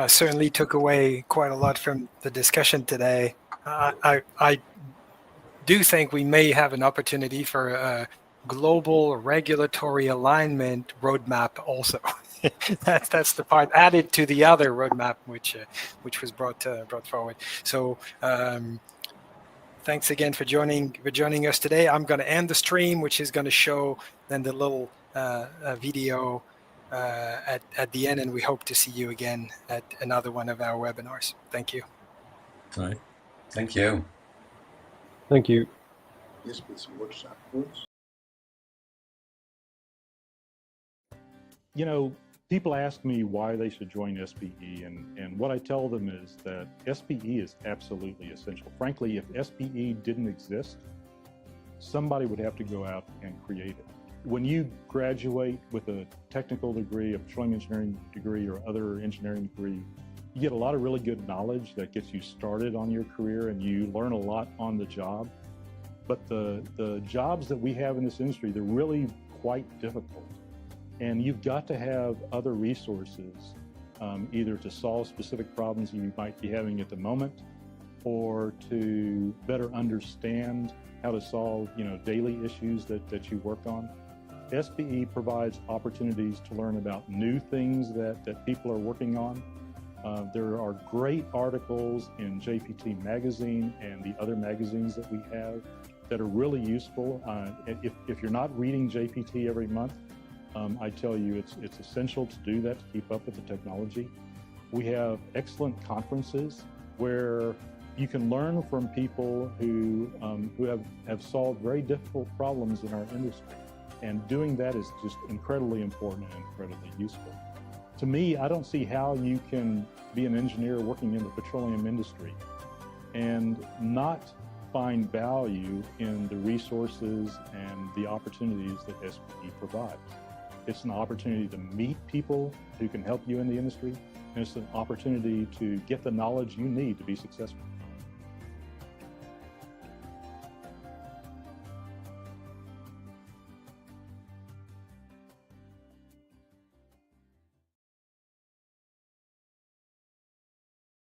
certainly took away quite a lot from the discussion today. I do think we may have an opportunity for a global regulatory alignment roadmap also. that's the part added to the other roadmap which was brought forward. So thanks again for joining us today. I'm going to end the stream, which is going to show then the little video at the end, and we hope to see you again at another one of our webinars. Thank you. All right. Thank you. Thank you. Yes, with some words afterwards. You know, people ask me why they should join SPE, and what I tell them is that SPE is absolutely essential. Frankly, if SPE didn't exist, somebody would have to go out and create it. When you graduate with a technical degree, a petroleum engineering degree, or other engineering degree, you get a lot of really good knowledge that gets you started on your career, and you learn a lot on the job. But the jobs that we have in this industry, they're really quite difficult. And you've got to have other resources, either to solve specific problems you might be having at the moment, or to better understand how to solve, daily issues that you work on. SPE provides opportunities to learn about new things that people are working on. There are great articles in JPT magazine and the other magazines that we have that are really useful. If you're not reading JPT every month, I tell you it's essential to do that to keep up with the technology. We have excellent conferences where you can learn from people who have solved very difficult problems in our industry. And doing that is just incredibly important and incredibly useful. To me, I don't see how you can be an engineer working in the petroleum industry and not find value in the resources and the opportunities that SPE provides. It's an opportunity to meet people who can help you in the industry, and it's an opportunity to get the knowledge you need to be successful.